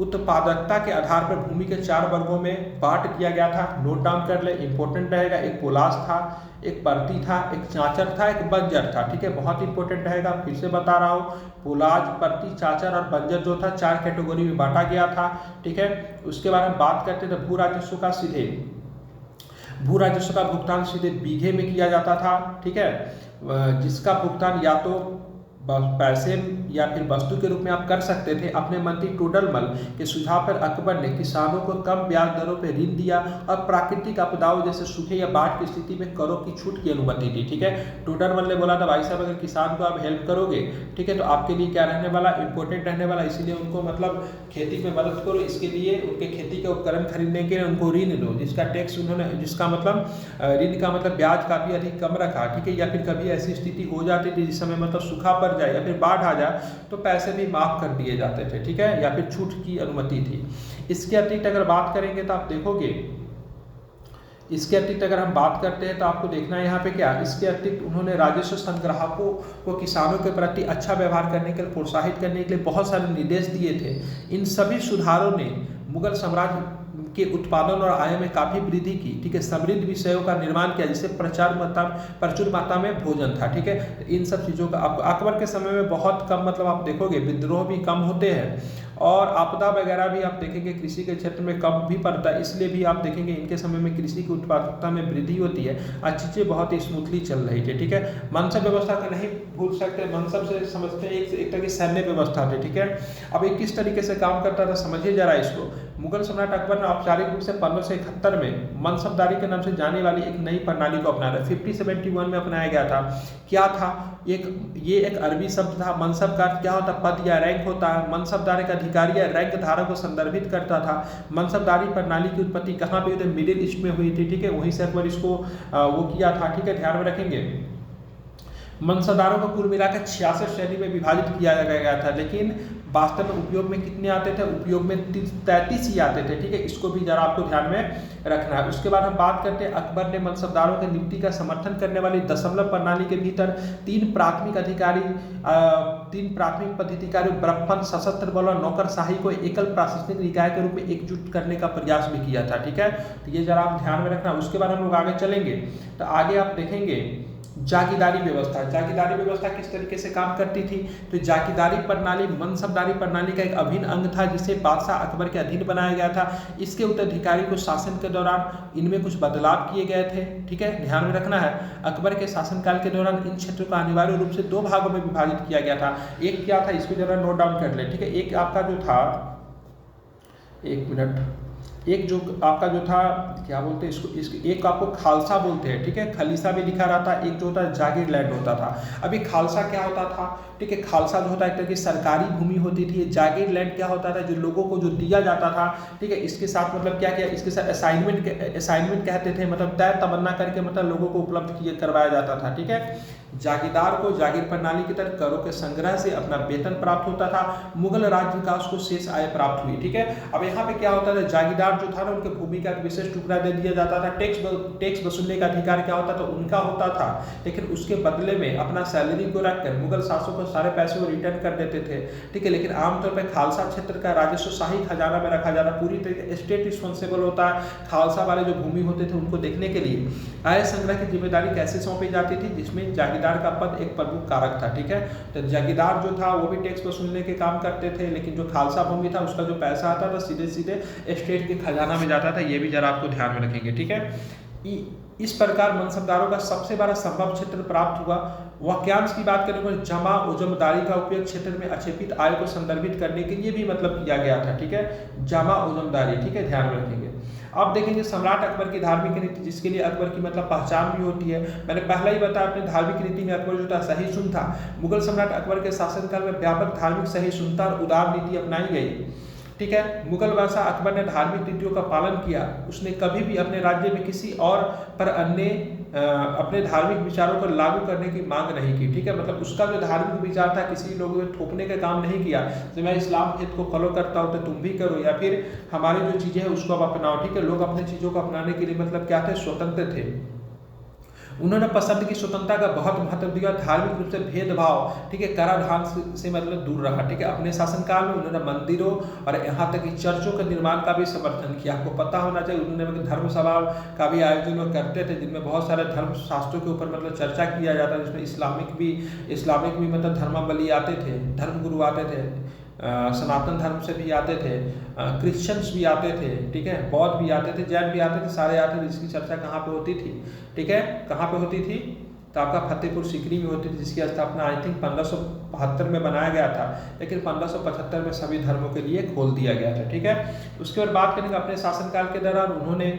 उत्पादकता के आधार पर भूमि के 4 वर्गों में बांट किया गया था। नोट डाउन कर ले, इंपॉर्टेंट रहेगा। एक पोलास था, एक परती था, एक चाचर था, एक बंजर था, ठीक है, बहुत इंपॉर्टेंट रहेगा। फिर से बता रहा हूँ, पोलाज, परती, चाचर और बंजर जो था 4 कैटेगरी में बांटा गया था, ठीक है। उसके बाद हम बात करते थे भू राजस्व का भुगतान सीधे बीघे में किया जाता था, ठीक है, जिसका भुगतान या तो पैसे या फिर वस्तु के रूप में आप कर सकते थे। अपने मंत्री टोडरमल के सुझाव पर अकबर ने किसानों को कम ब्याज दरों पर ऋण दिया और प्राकृतिक आपदाओं जैसे सूखे या बाढ़ की स्थिति में करों की छूट की अनुमति दी, ठीक है। टोडरमल ने बोला था भाई साहब अगर किसान को आप हेल्प करोगे, ठीक है, तो आपके लिए क्या रहने वाला, इंपॉर्टेंट रहने वाला, इसीलिए उनको मतलब खेती में मदद करो। इसके लिए उनके खेती के उपकरण खरीदने के लिए उनको ऋण लो, जिसका टैक्स उन्होंने, जिसका मतलब ऋण का मतलब ब्याज काफी अधिक कम रखा, ठीक है। या फिर कभी ऐसी स्थिति हो जाती थी जिस समय मतलब सूखा पड़ जाए या फिर बाढ़ आ जाए तो पैसे भी माफ कर दिए जाते थे, ठीक है, या फिर छूट की अनुमति थी। इसके अतिरिक्त अगर बात करेंगे तो आप देखोगे, इसके अतिरिक्त अगर हम बात करते हैं तो आपको देखना है यहाँ पे क्या, इसके अतिरिक्त उन्होंने राजस्व संग्राहकों को किसानों के प्रति अच्छा व्यवहार करने के लिए, प्रोत्साहित करने के लिए बहुत सारे निर्देश दिए थे। इन सभी सुधारों ने मुगल साम्राज्य के उत्पादन और आय में काफी वृद्धि की, ठीक है। समृद्ध विषयों का निर्माण किया, जिससे प्रचुर मात्रा में भोजन था, ठीक है। इन सब चीजों का अकबर के समय में बहुत कम मतलब आप देखोगे विद्रोह भी कम होते हैं और आपदा वगैरह भी आप देखेंगे कृषि के क्षेत्र में कम भी पड़ता है, इसलिए भी आप देखेंगे इनके समय में कृषि की उत्पादकता में वृद्धि होती है। अच्छी चीजें बहुत ही स्मूथली चल रही थी, ठीक है। मनसब व्यवस्था का नहीं भूल सकते, मनसब से समझते हैं एक तरह की सैन्य व्यवस्था थी, ठीक है। अब ये किस तरीके से काम करता था समझिए जरा इसको। मुगल सम्राट अकबर ने औपचारिक रूप से 1571 में मनसबदारी के नाम से जाने वाली एक नई प्रणाली को अपनाया। 1571 में अपनाया गया था। क्या था? ये एक अरबी शब्द था। मनसब का क्या होता? पद या रैंक होता है। मनसबदार एक अधिकारी या रैंक धारक को संदर्भित करता था। मनसबदारी प्रणाली की उत्पत्ति कहाँ पे हुई थी? मिडिल ईस्ट में हुई थी, ठीक है, वहीं से अकबर इसको वो किया था, ठीक है, ध्यान में रखेंगे। मनसबदारों को कुल मिलाकर 66 श्रेणी में विभाजित किया गया था, लेकिन वास्तव में उपयोग में कितने आते थे, उपयोग में 33 ही आते थे, ठीक है, इसको भी जरा आपको ध्यान में रखना है। उसके बाद हम बात करते हैं अकबर ने मनसबदारों की नियुक्ति का समर्थन करने वाली दशमलव प्रणाली के भीतर तीन प्राथमिक पदाधिकारी बड़प्पन, सशस्त्र बल और नौकरशाही को एकल प्रशासनिक निकाय के रूप में एकजुट करने का प्रयास भी किया था, ठीक है, तो ये जरा आप ध्यान में रखना। उसके बाद हम लोग आगे चलेंगे तो आगे आप देखेंगे जागीरदारी व्यवस्था। जागीरदारी व्यवस्था किस तरीके से काम करती थी, तो जागीरदारी प्रणाली मनसबदारी प्रणाली का एक अभिन्न अंग था जिसे बादशाह अकबर के अधीन बनाया गया था। इसके उत्तराधिकारी को शासन के दौरान इनमें कुछ बदलाव किए गए थे, ठीक है, ध्यान में रखना है। अकबर के शासनकाल के दौरान इन क्षेत्रों को अनिवार्य रूप से दो भागों में विभाजित किया गया था। एक क्या था, इसको जरा नोट डाउन कर ले, ठीक है। एक आपका जो था, एक मिनट, एक जो आपका जो था क्या बोलते हैं इसको एक आपको खालसा बोलते हैं, ठीक है, खलीसा भी लिखा रहता है। एक जो होता है जागीर लैंड होता था। अभी खालसा क्या होता था, ठीक है, खालसा जो होता है एक तरह की सरकारी भूमि होती थी। जागीर लैंड क्या होता था, जो लोगों को जो दिया जाता था, ठीक है, इसके साथ मतलब क्या किया, इसके साथ असाइनमेंट कहते थे, मतलब तय तमन्ना करके मतलब लोगों को उपलब्ध करवाया जाता था, ठीक है। जागीरदार को जागीर प्रणाली की तरह करों के संग्रह से अपना वेतन प्राप्त होता था। मुगल राज्य विकास को शेष आय प्राप्त हुई, ठीक है। अब यहाँ पे क्या होता था, जागीरदार जो था ना, उनके भूमि का विशेष टुकड़ा दे दिया जाता था। टैक्स वसूलने का अधिकार क्या होता था, उनका होता था, लेकिन उसके बदले में अपना सैलरी को रखकर मुगल शासक को सारे पैसे को रिटर्न कर देते थे, ठीक है। लेकिन आमतौर पर खालसा क्षेत्र का राजस्व शाही खजाना में रखा जाता, पूरी तरीके स्टेट रिस्पॉन्सिबल होता है खालसा वाले जो भूमि होते थे उनको देखने के लिए। आय संग्रह की जिम्मेदारी कैसे सौंपी जाती थी, जिसमें जागीरदार का पद एक प्रमुख कारक था, ठीक है। तो जागीरदार जो था वो भी टैक्स वसूलने के काम करते थे, लेकिन जो खालसा भूमि था उसका जो पैसा आता था सीधे सीधे स्टेट के खजाना में जाता था। ये भी जरा आपको ध्यान में रखेंगे, ठीक है। इस प्रकार मनसबदारों का सबसे बड़ा संभव क्षेत्र प्राप्त हुआ। वाक्यांश की बात करें तो जमा उजमदारी का उपयोग क्षेत्र में अक्षेपित आय को संदर्भित करने के लिए भी मतलब किया गया था, ठीक है, जमा उजमदारी, ठीक है, ध्यान में रखेंगे। अब देखेंगे सम्राट अकबर की धार्मिक नीति, जिसके लिए अकबर की मतलब पहचान भी होती है। मैंने पहले ही बताया अपनी धार्मिक नीति में अकबर जो था सहिष्णु था। मुगल सम्राट अकबर के शासनकाल में व्यापक धार्मिक सहिष्णुता और उदार नीति अपनाई गई, ठीक है। मुगल बादशाह अकबर ने धार्मिक नीतियों का पालन किया। उसने कभी भी अपने राज्य में किसी और पर अन्य अपने धार्मिक विचारों को लागू करने की मांग नहीं की, ठीक है। मतलब उसका जो धार्मिक विचार था किसी लोगों में थोपने का काम नहीं किया, तो मैं इस्लाम हित को फॉलो करता हूँ तो तुम भी करो, या फिर हमारी जो चीज़ें हैं उसको आप अपनाओ, ठीक है। लोग अपने चीज़ों को अपनाने के लिए मतलब क्या थे, स्वतंत्र थे। उन्होंने पसंद की स्वतंत्रता का बहुत महत्व दिया। धार्मिक रूप से भेदभाव, ठीक है, कराधान से मतलब दूर रहा, ठीक है। अपने शासनकाल में उन्होंने मंदिरों और यहाँ तक कि चर्चों के निर्माण का भी समर्थन किया। आपको पता होना चाहिए उन्होंने धर्म सभा का भी आयोजन करते थे, जिनमें बहुत सारे धर्म शास्त्रों के ऊपर मतलब चर्चा किया जाता है, जिसमें इस्लामिक भी मतलब धर्मावली आते थे, धर्मगुरु आते थे, सनातन धर्म से भी आते थे, क्रिश्चियंस भी आते थे, ठीक है, बौद्ध भी आते थे, जैन भी आते थे, सारे आते थे। इसकी चर्चा कहाँ पे होती थी, ठीक है, कहाँ पे होती थी, तो आपका फतेहपुर सीकरी में होती थी, जिसकी स्थापना आई थिंक 1572 में बनाया गया था, लेकिन 1575 में सभी धर्मों के लिए खोल दिया गया था, ठीक है। उसके बाद बात करेंगे अपने शासनकाल के दौरान उन्होंने,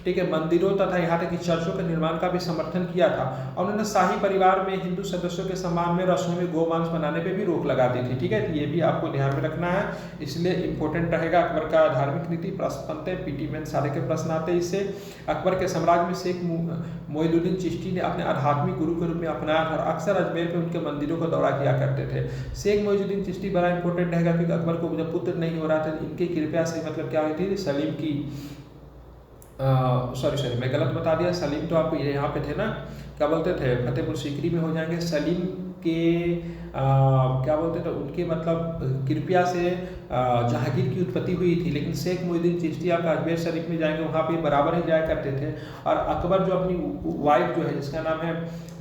ठीक है, मंदिरों तथा यहाँ तक कि चर्चों के निर्माण का भी समर्थन किया था। और उन्होंने शाही परिवार में हिंदू सदस्यों के सम्मान में रसोई में गोमांस बनाने पे भी रोक लगा दी थी, ठीक है। ये भी आपको ध्यान में रखना है, इसलिए इंपॉर्टेंट रहेगा अकबर का धार्मिक नीति। प्रश्न बनते हैं, पीटी में सारे के प्रश्न आते हैं इससे। अकबर के साम्राज्य में शेख मोइनुद्दीन चिश्ती ने अपने आध्यात्मिक गुरु के रूप में अपनाया था और अक्सर अजमेर में उनके मंदिरों का दौरा किया करते थे। शेख मोइनुद्दीन चिश्ती बड़ा इंपॉर्टेंट रहेगा, क्योंकि अकबर को जब पुत्र नहीं हो रहा था, इनकी कृपया से मतलब क्या हुई थी, सलीम की सॉरी मैं गलत बता दिया। सलीम तो आप यहाँ पे थे ना, क्या बोलते थे, फतेहपुर सीकरी में हो जाएंगे। सलीम के क्या बोलते थे, उनके मतलब कृपया से जहांगीर की उत्पत्ति हुई थी, लेकिन शेख मोइनुद्दीन चिश्ती आप अजमेर शरीफ में जाएंगे, वहाँ पे बराबर ही जाया करते थे। और अकबर जो अपनी वाइफ जो है, जिसका नाम है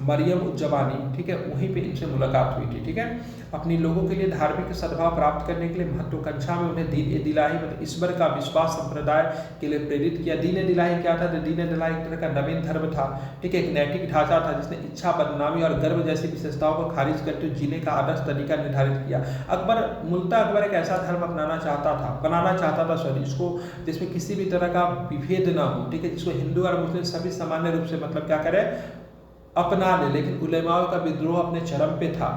मरियम उज्जबानी, ठीक है, वहीं पे इनसे मुलाकात हुई थी, ठीक है। अपनी लोगों के लिए धार्मिक सद्भाव प्राप्त करने के लिए महत्वाकांक्षा में उन्हें दीन दिलाही मतलब ईश्वर का विश्वास संप्रदाय के लिए प्रेरित किया। दीन दिलाही क्या था, तो दीन दिलाही एक तरह का नवीन धर्म था, ठीक है, एक नैतिक ढांचा था जिसने इच्छा, बदनामी और गर्व जैसी विशेषताओं को खारिज करते हुए जीने का आदर्श तरीका निर्धारित किया। अकबर एक ऐसा धर्म बनाना चाहता था इसको जिसमें किसी भी तरह का विभेद ना हो, ठीक है, जिसको हिंदू और मुस्लिम सभी सामान्य रूप से मतलब क्या करे, अपना ले। लेकिन उलेमाओं का विद्रोह अपने चरम पे था,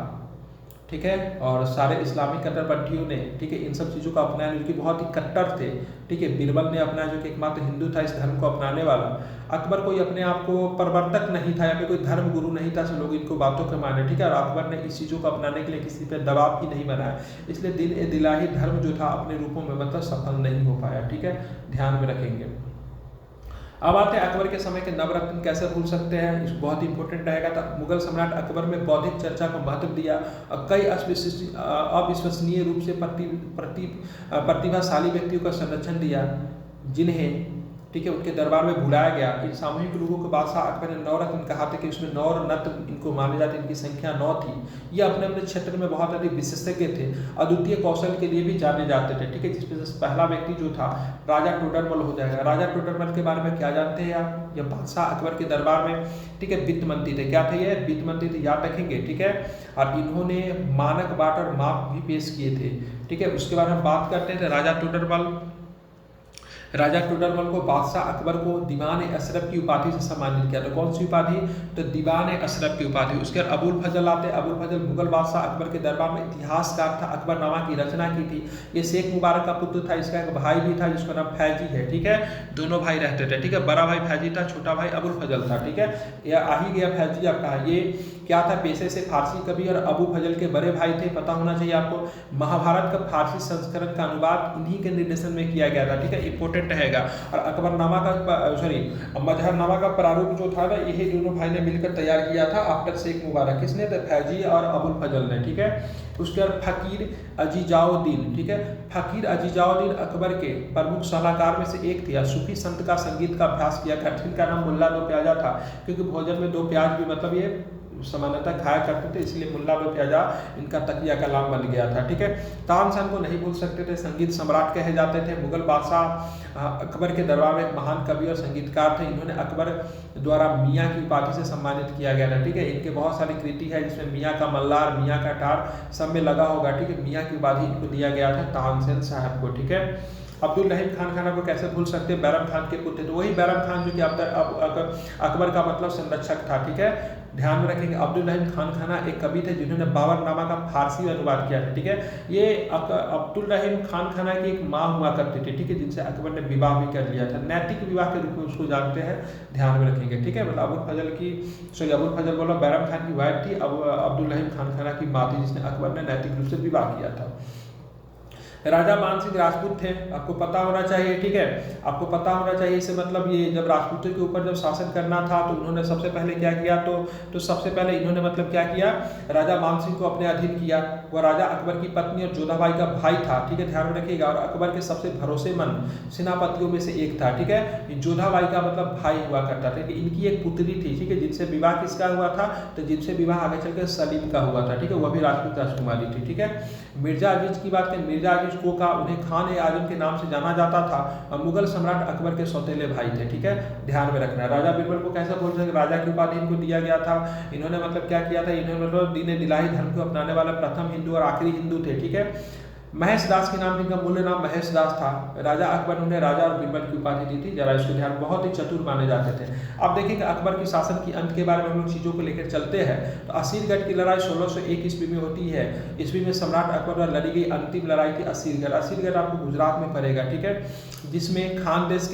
ठीक है, और सारे इस्लामिक कट्टरपंथियों ने, ठीक है, इन सब चीज़ों को अपनाया, जो कि बहुत ही कट्टर थे। ठीक है, बीरबल ने अपना, जो कि एकमात्र हिंदू था इस धर्म को अपनाने वाला। अकबर कोई अपने आप को प्रवर्तक नहीं था या फिर कोई धर्म गुरु नहीं था, सब लोग इनको बातों के माने। ठीक है, और अकबर ने इस चीज़ों को अपनाने के लिए किसी पर दबाव भी नहीं बनाया, इसलिए दिल ए दिलाही धर्म जो था अपने रूपों में मतलब सफल नहीं हो पाया। ठीक है, ध्यान में रखेंगे। अब आते हैं अकबर के समय के नवरत्न कैसे भूल सकते हैं, इस बहुत ही इंपॉर्टेंट रहेगा। तो मुगल सम्राट अकबर में बौद्धिक चर्चा को महत्व दिया और कई अविश्वसनीय रूप से प्रतिभाशाली व्यक्तियों का संरक्षण दिया, जिन्हें, ठीक है, उनके दरबार में बुलाया गया। इन सामूहिक लोगों को बादशाह अकबर ने नवरत्न कहा था कि उसमें 9 रत्न इनको माने जाते, इनकी संख्या 9 थी। ये अपने अपने क्षेत्र में बहुत अधिक विशेषज्ञ थे, अद्वितीय कौशल के लिए भी जाने जाते थे। ठीक है, जिसमें से पहला व्यक्ति जो था राजा टोडरमल हो जाएगा। राजा टोडरमल के बारे में क्या जानते हैं आप? ये बादशाह अकबर के दरबार में, ठीक है, वित्त मंत्री थे। क्या थे ये? वित्त मंत्री थे, याद रखेंगे। ठीक है, और इन्होंने मानक बाट और माप भी पेश किए थे। ठीक है, उसके बारे में बात करते हैं। राजा टोडरमल को बादशाह अकबर को दीवान अशरफ की उपाधि से सम्मानित किया। तो कौन सी उपाधि? तो दीवान अशरफ की उपाधि। उसके बाद अबुल फजल आते। अबुल फजल मुगल बादशाह अकबर के दरबार में इतिहासकार था, अकबरनामा की रचना की थी। ये शेख मुबारक का पुत्र था। इसका एक भाई भी था जिसका नाम फैजी है। ठीक है, दोनों भाई रहते थे। ठीक है, बड़ा भाई फैजी था, छोटा भाई अबुल फजल था। ठीक है, यह आ ही गया फैजी आपका। ये क्या था? पेशे से फारसी कवि और अबू फजल के बड़े भाई थे। पता होना चाहिए आपको। महाभारत का फारसी संस्करण का अनुवाद इन्हीं के निर्देशन में किया गया था। ठीक है, इंपॉर्टेंट रहेगा। और अकबरनामा का मजहरनामा का प्रारूप जो था ना, यही दोनों भाई ने मिलकर तैयार किया था आफ्टर शेख मुबारक। किसने? तो फैजी और अबुल फजल ने। ठीक है, उसके बाद फकीर अजीजाउद्दीन। ठीक है, फकीर अजीजाउद्दीन अकबर के प्रमुख सलाहकार में से एक थे। सूफी संत का संगीत का अभ्यास किया करते। इनका नाम मुल्ला दो प्याजा था, क्योंकि भोजन में 2 प्याज भी मतलब ये सामान्यतः खाया करते थे, इसलिए मुल्ला दो प्याजा इनका तकिया का नाम बन गया था। ठीक है, तानसेन को नहीं भूल सकते थे, संगीत सम्राट कहे जाते थे। मुगल बादशाह अकबर के दरबार में एक महान कवि और संगीतकार थे। इन्होंने अकबर द्वारा मियाँ की उपाधि से सम्मानित किया गया था। ठीक है, इनके बहुत सारी कृति है जिसमें मियाँ का मल्लार, मियाँ का टार सब में लगा होगा। ठीक है, मियाँ की उपाधि इनको दिया गया था तानसेन साहब को। ठीक है, अब्दुल रहीम खान खाना को कैसे भूल सकते हैं? बैरम खान के पुत्र। तो वही बैरम खान जो कि अकबर का मतलब संरक्षक था। ठीक है, ध्यान में रखेंगे। अब्दुल रहीम खान खाना एक कवि थे जिन्होंने बाबरनामा का फारसी में अनुवाद किया था। ठीक है, ये अब्दुल रहीम खान खाना की एक माँ हुआ करती थी। ठीक है, जिनसे अकबर ने विवाह भी कर लिया था, नैतिक विवाह के रूप में उसको जानते हैं, ध्यान में रखेंगे। ठीक है, मतलब अबुल फजल बोला बैरम खान की वाइफ थी, अब अब्दुल रहीम खान खाना की माँ थी जिसने अकबर ने नैतिक रूप से विवाह किया था। राजा मान सिंह राजपूत थे, आपको पता होना चाहिए। ठीक है, आपको पता होना चाहिए। इससे मतलब ये जब राजपूतों के ऊपर जब शासन करना था तो उन्होंने सबसे पहले क्या किया? तो सबसे पहले इन्होंने मतलब क्या किया? राजा मान सिंह को अपने अधीन किया। वह राजा अकबर की पत्नी और जोधाबाई का भाई था। ठीक है, ध्यान में रखिएगा। और अकबर के सबसे भरोसेमंद सेनापतियों में से एक था। ठीक है, जोधाबाई का मतलब भाई हुआ करता था। इनकी एक पुत्री थी, ठीक है, जिनसे विवाह किसका हुआ था? तो जिनसे विवाह आगे चलकर सलीम का हुआ था। ठीक है, वह भी राजपूत राजकुमारी थी। ठीक है, मिर्जा अजीज की बात करें। मिर्जा अजीज को का उन्हें खान ए आजम के नाम से जाना जाता था और मुगल सम्राट अकबर के सौतेले भाई थे। ठीक है, ध्यान में रखना है। राजा बीरबल को कैसे बोल सकते? राजा की उपाधि इनको दिया गया था। इन्होंने मतलब क्या किया था? इन्होंने मतलब दीन दिलाही धर्म को अपनाने वाला प्रथम हिंदू और आखिरी हिंदू थे। ठीक है, महेश दास के नाम, जिनका मूल्य नाम महेश दास था। राजा अकबर ने उन्हें राजा और बीरबल की उपाधि दी थी। जरा इसको ध्यान, बहुत ही चतुर माने जाते थे। अब देखिए अकबर की शासन की अंत के बारे में हम लोग चीज़ों को लेकर चलते हैं। तो असीरगढ़ की लड़ाई 1601 ईस्वी में होती है। ईस्वी में सम्राट अकबर द्वारा लड़ी गई अंतिम लड़ाई थी असीरगढ़। असीरगढ़ आपको गुजरात में पड़ेगा। ठीक है, जिसमें खान देश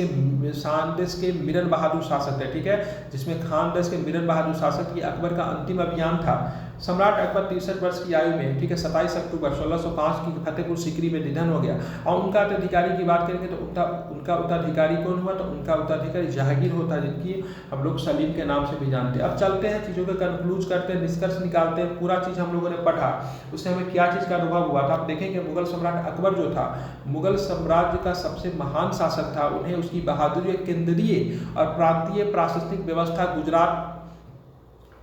के मिरन बहादुर शासक थे। ठीक है, जिसमें खान देश के मिरन बहादुर शासक की अकबर का अंतिम अभियान था। सम्राट अकबर 63 वर्ष की आयु में, ठीक है, 27 अक्टूबर 1605 की फतेहपुर सीकरी में निधन हो गया। और उनका उत्तराधिकारी की बात करेंगे तो उनका उत्तराधिकारी कौन हुआ? तो उनका उत्तराधिकारी जहांगीर होता, जिनकी हम लोग सलीम के नाम से भी जानते हैं। अब चलते हैं, चीज़ों को कंक्लूज करते हैं, निष्कर्ष निकालते हैं। पूरा चीज़ हम लोगों ने पढ़ा, उससे हमें क्या चीज़ का अनुभव हुआ था? आप देखेंगे मुगल सम्राट अकबर जो था, मुगल साम्राज्य का सबसे महान शासक था। उन्हें उसकी बहादुरी, केंद्रीय और प्रांतीय प्रशासनिक व्यवस्था, गुजरात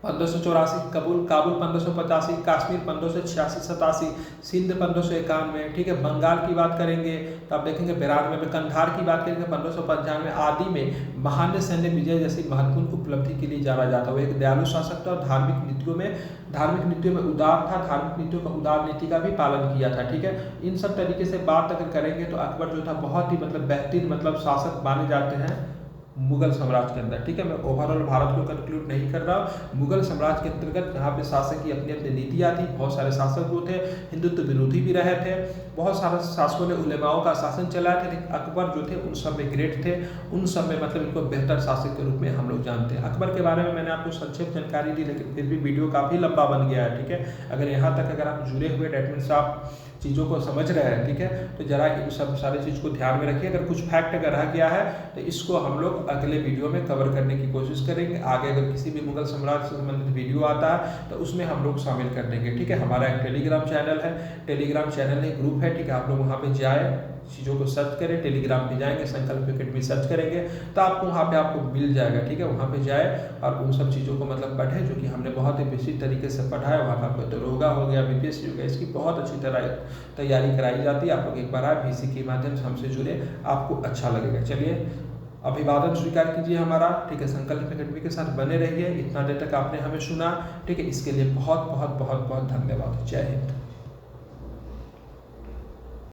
1584, काबुल 1585, कश्मीर 1586-87, सिंध 1591, ठीक है, बंगाल की बात करेंगे तो आप देखेंगे 92 में, कंधार की बात करेंगे 1595 आदि में महान सैन्य विजय जैसी महत्वपूर्ण उपलब्धि के लिए जाना जाता है। वो एक दयालु शासक था और धार्मिक नीतियों में उदार था, धार्मिक नीतियों का उदार नीति का भी पालन किया था। ठीक है, इन सब तरीके से बात अगर करेंगे तो अकबर जो था बहुत ही मतलब बेहतरीन मतलब शासक माने जाते हैं। मुगल साम्राज्य के अंदर, ठीक है। मैं ओवरऑल भारत को कंक्लूड नहीं कर रहा हूँ। मुगल साम्राज्य के अंतर्गत जहाँ पे शासक की अपनी अपनी नीतियाँ थी, बहुत सारे शासक जो थे हिंदुत्व विरोधी भी रहे थे, बहुत सारे शासकों ने उलेमाओं का शासन चलाया था, लेकिन अकबर जो थे उन सब में ग्रेट थे, उन सब में मतलब इनको बेहतर शासक के रूप में हम लोग जानते हैं। अकबर के बारे में मैंने आपको संक्षिप्त जानकारी दी, लेकिन फिर भी वीडियो काफ़ी लंबा बन गया है, ठीक है। अगर यहाँ तक अगर आप जुड़े हुए डेट मीन्स आप चीज़ों को समझ रहे हैं, ठीक है, तो जरा इन सब सारी चीज़ को ध्यान में रखिए। अगर कुछ फैक्ट अगर रह गया है तो इसको हम लोग अगले वीडियो में कवर करने की कोशिश करेंगे। आगे अगर किसी भी मुगल साम्राज्य से संबंधित वीडियो आता है तो उसमें हम लोग शामिल कर देंगे, ठीक है। हमारा एक टेलीग्राम चैनल है, टेलीग्राम चैनल नहीं ग्रुप है, ठीक है। आप लोग वहाँ पे जाए, चीज़ों को सर्च करें, टेलीग्राम पे जाएंगे, संकल्प एकेडमी सर्च करेंगे तो आपको वहाँ पे आपको मिल जाएगा, ठीक है। वहाँ पे जाए और उन सब चीज़ों को मतलब पढ़ें जो कि हमने बहुत ही बेसिक तरीके से पढ़ा है। वहाँ पर दरोगा हो गया, बीपीएससी हो गया, इसकी बहुत अच्छी तरह तैयारी कराई जाती है। आप लोग एक बार आए, VC के माध्यम से हमसे जुड़े, आपको अच्छा लगेगा। चलिए, अभिवादन स्वीकार कीजिए हमारा, ठीक है। संकल्प एकेडमी के साथ बने रहिए। इतना देर तक आपने हमें सुना, ठीक है। इसके लिए बहुत बहुत बहुत बहुत धन्यवाद। जय हिंद।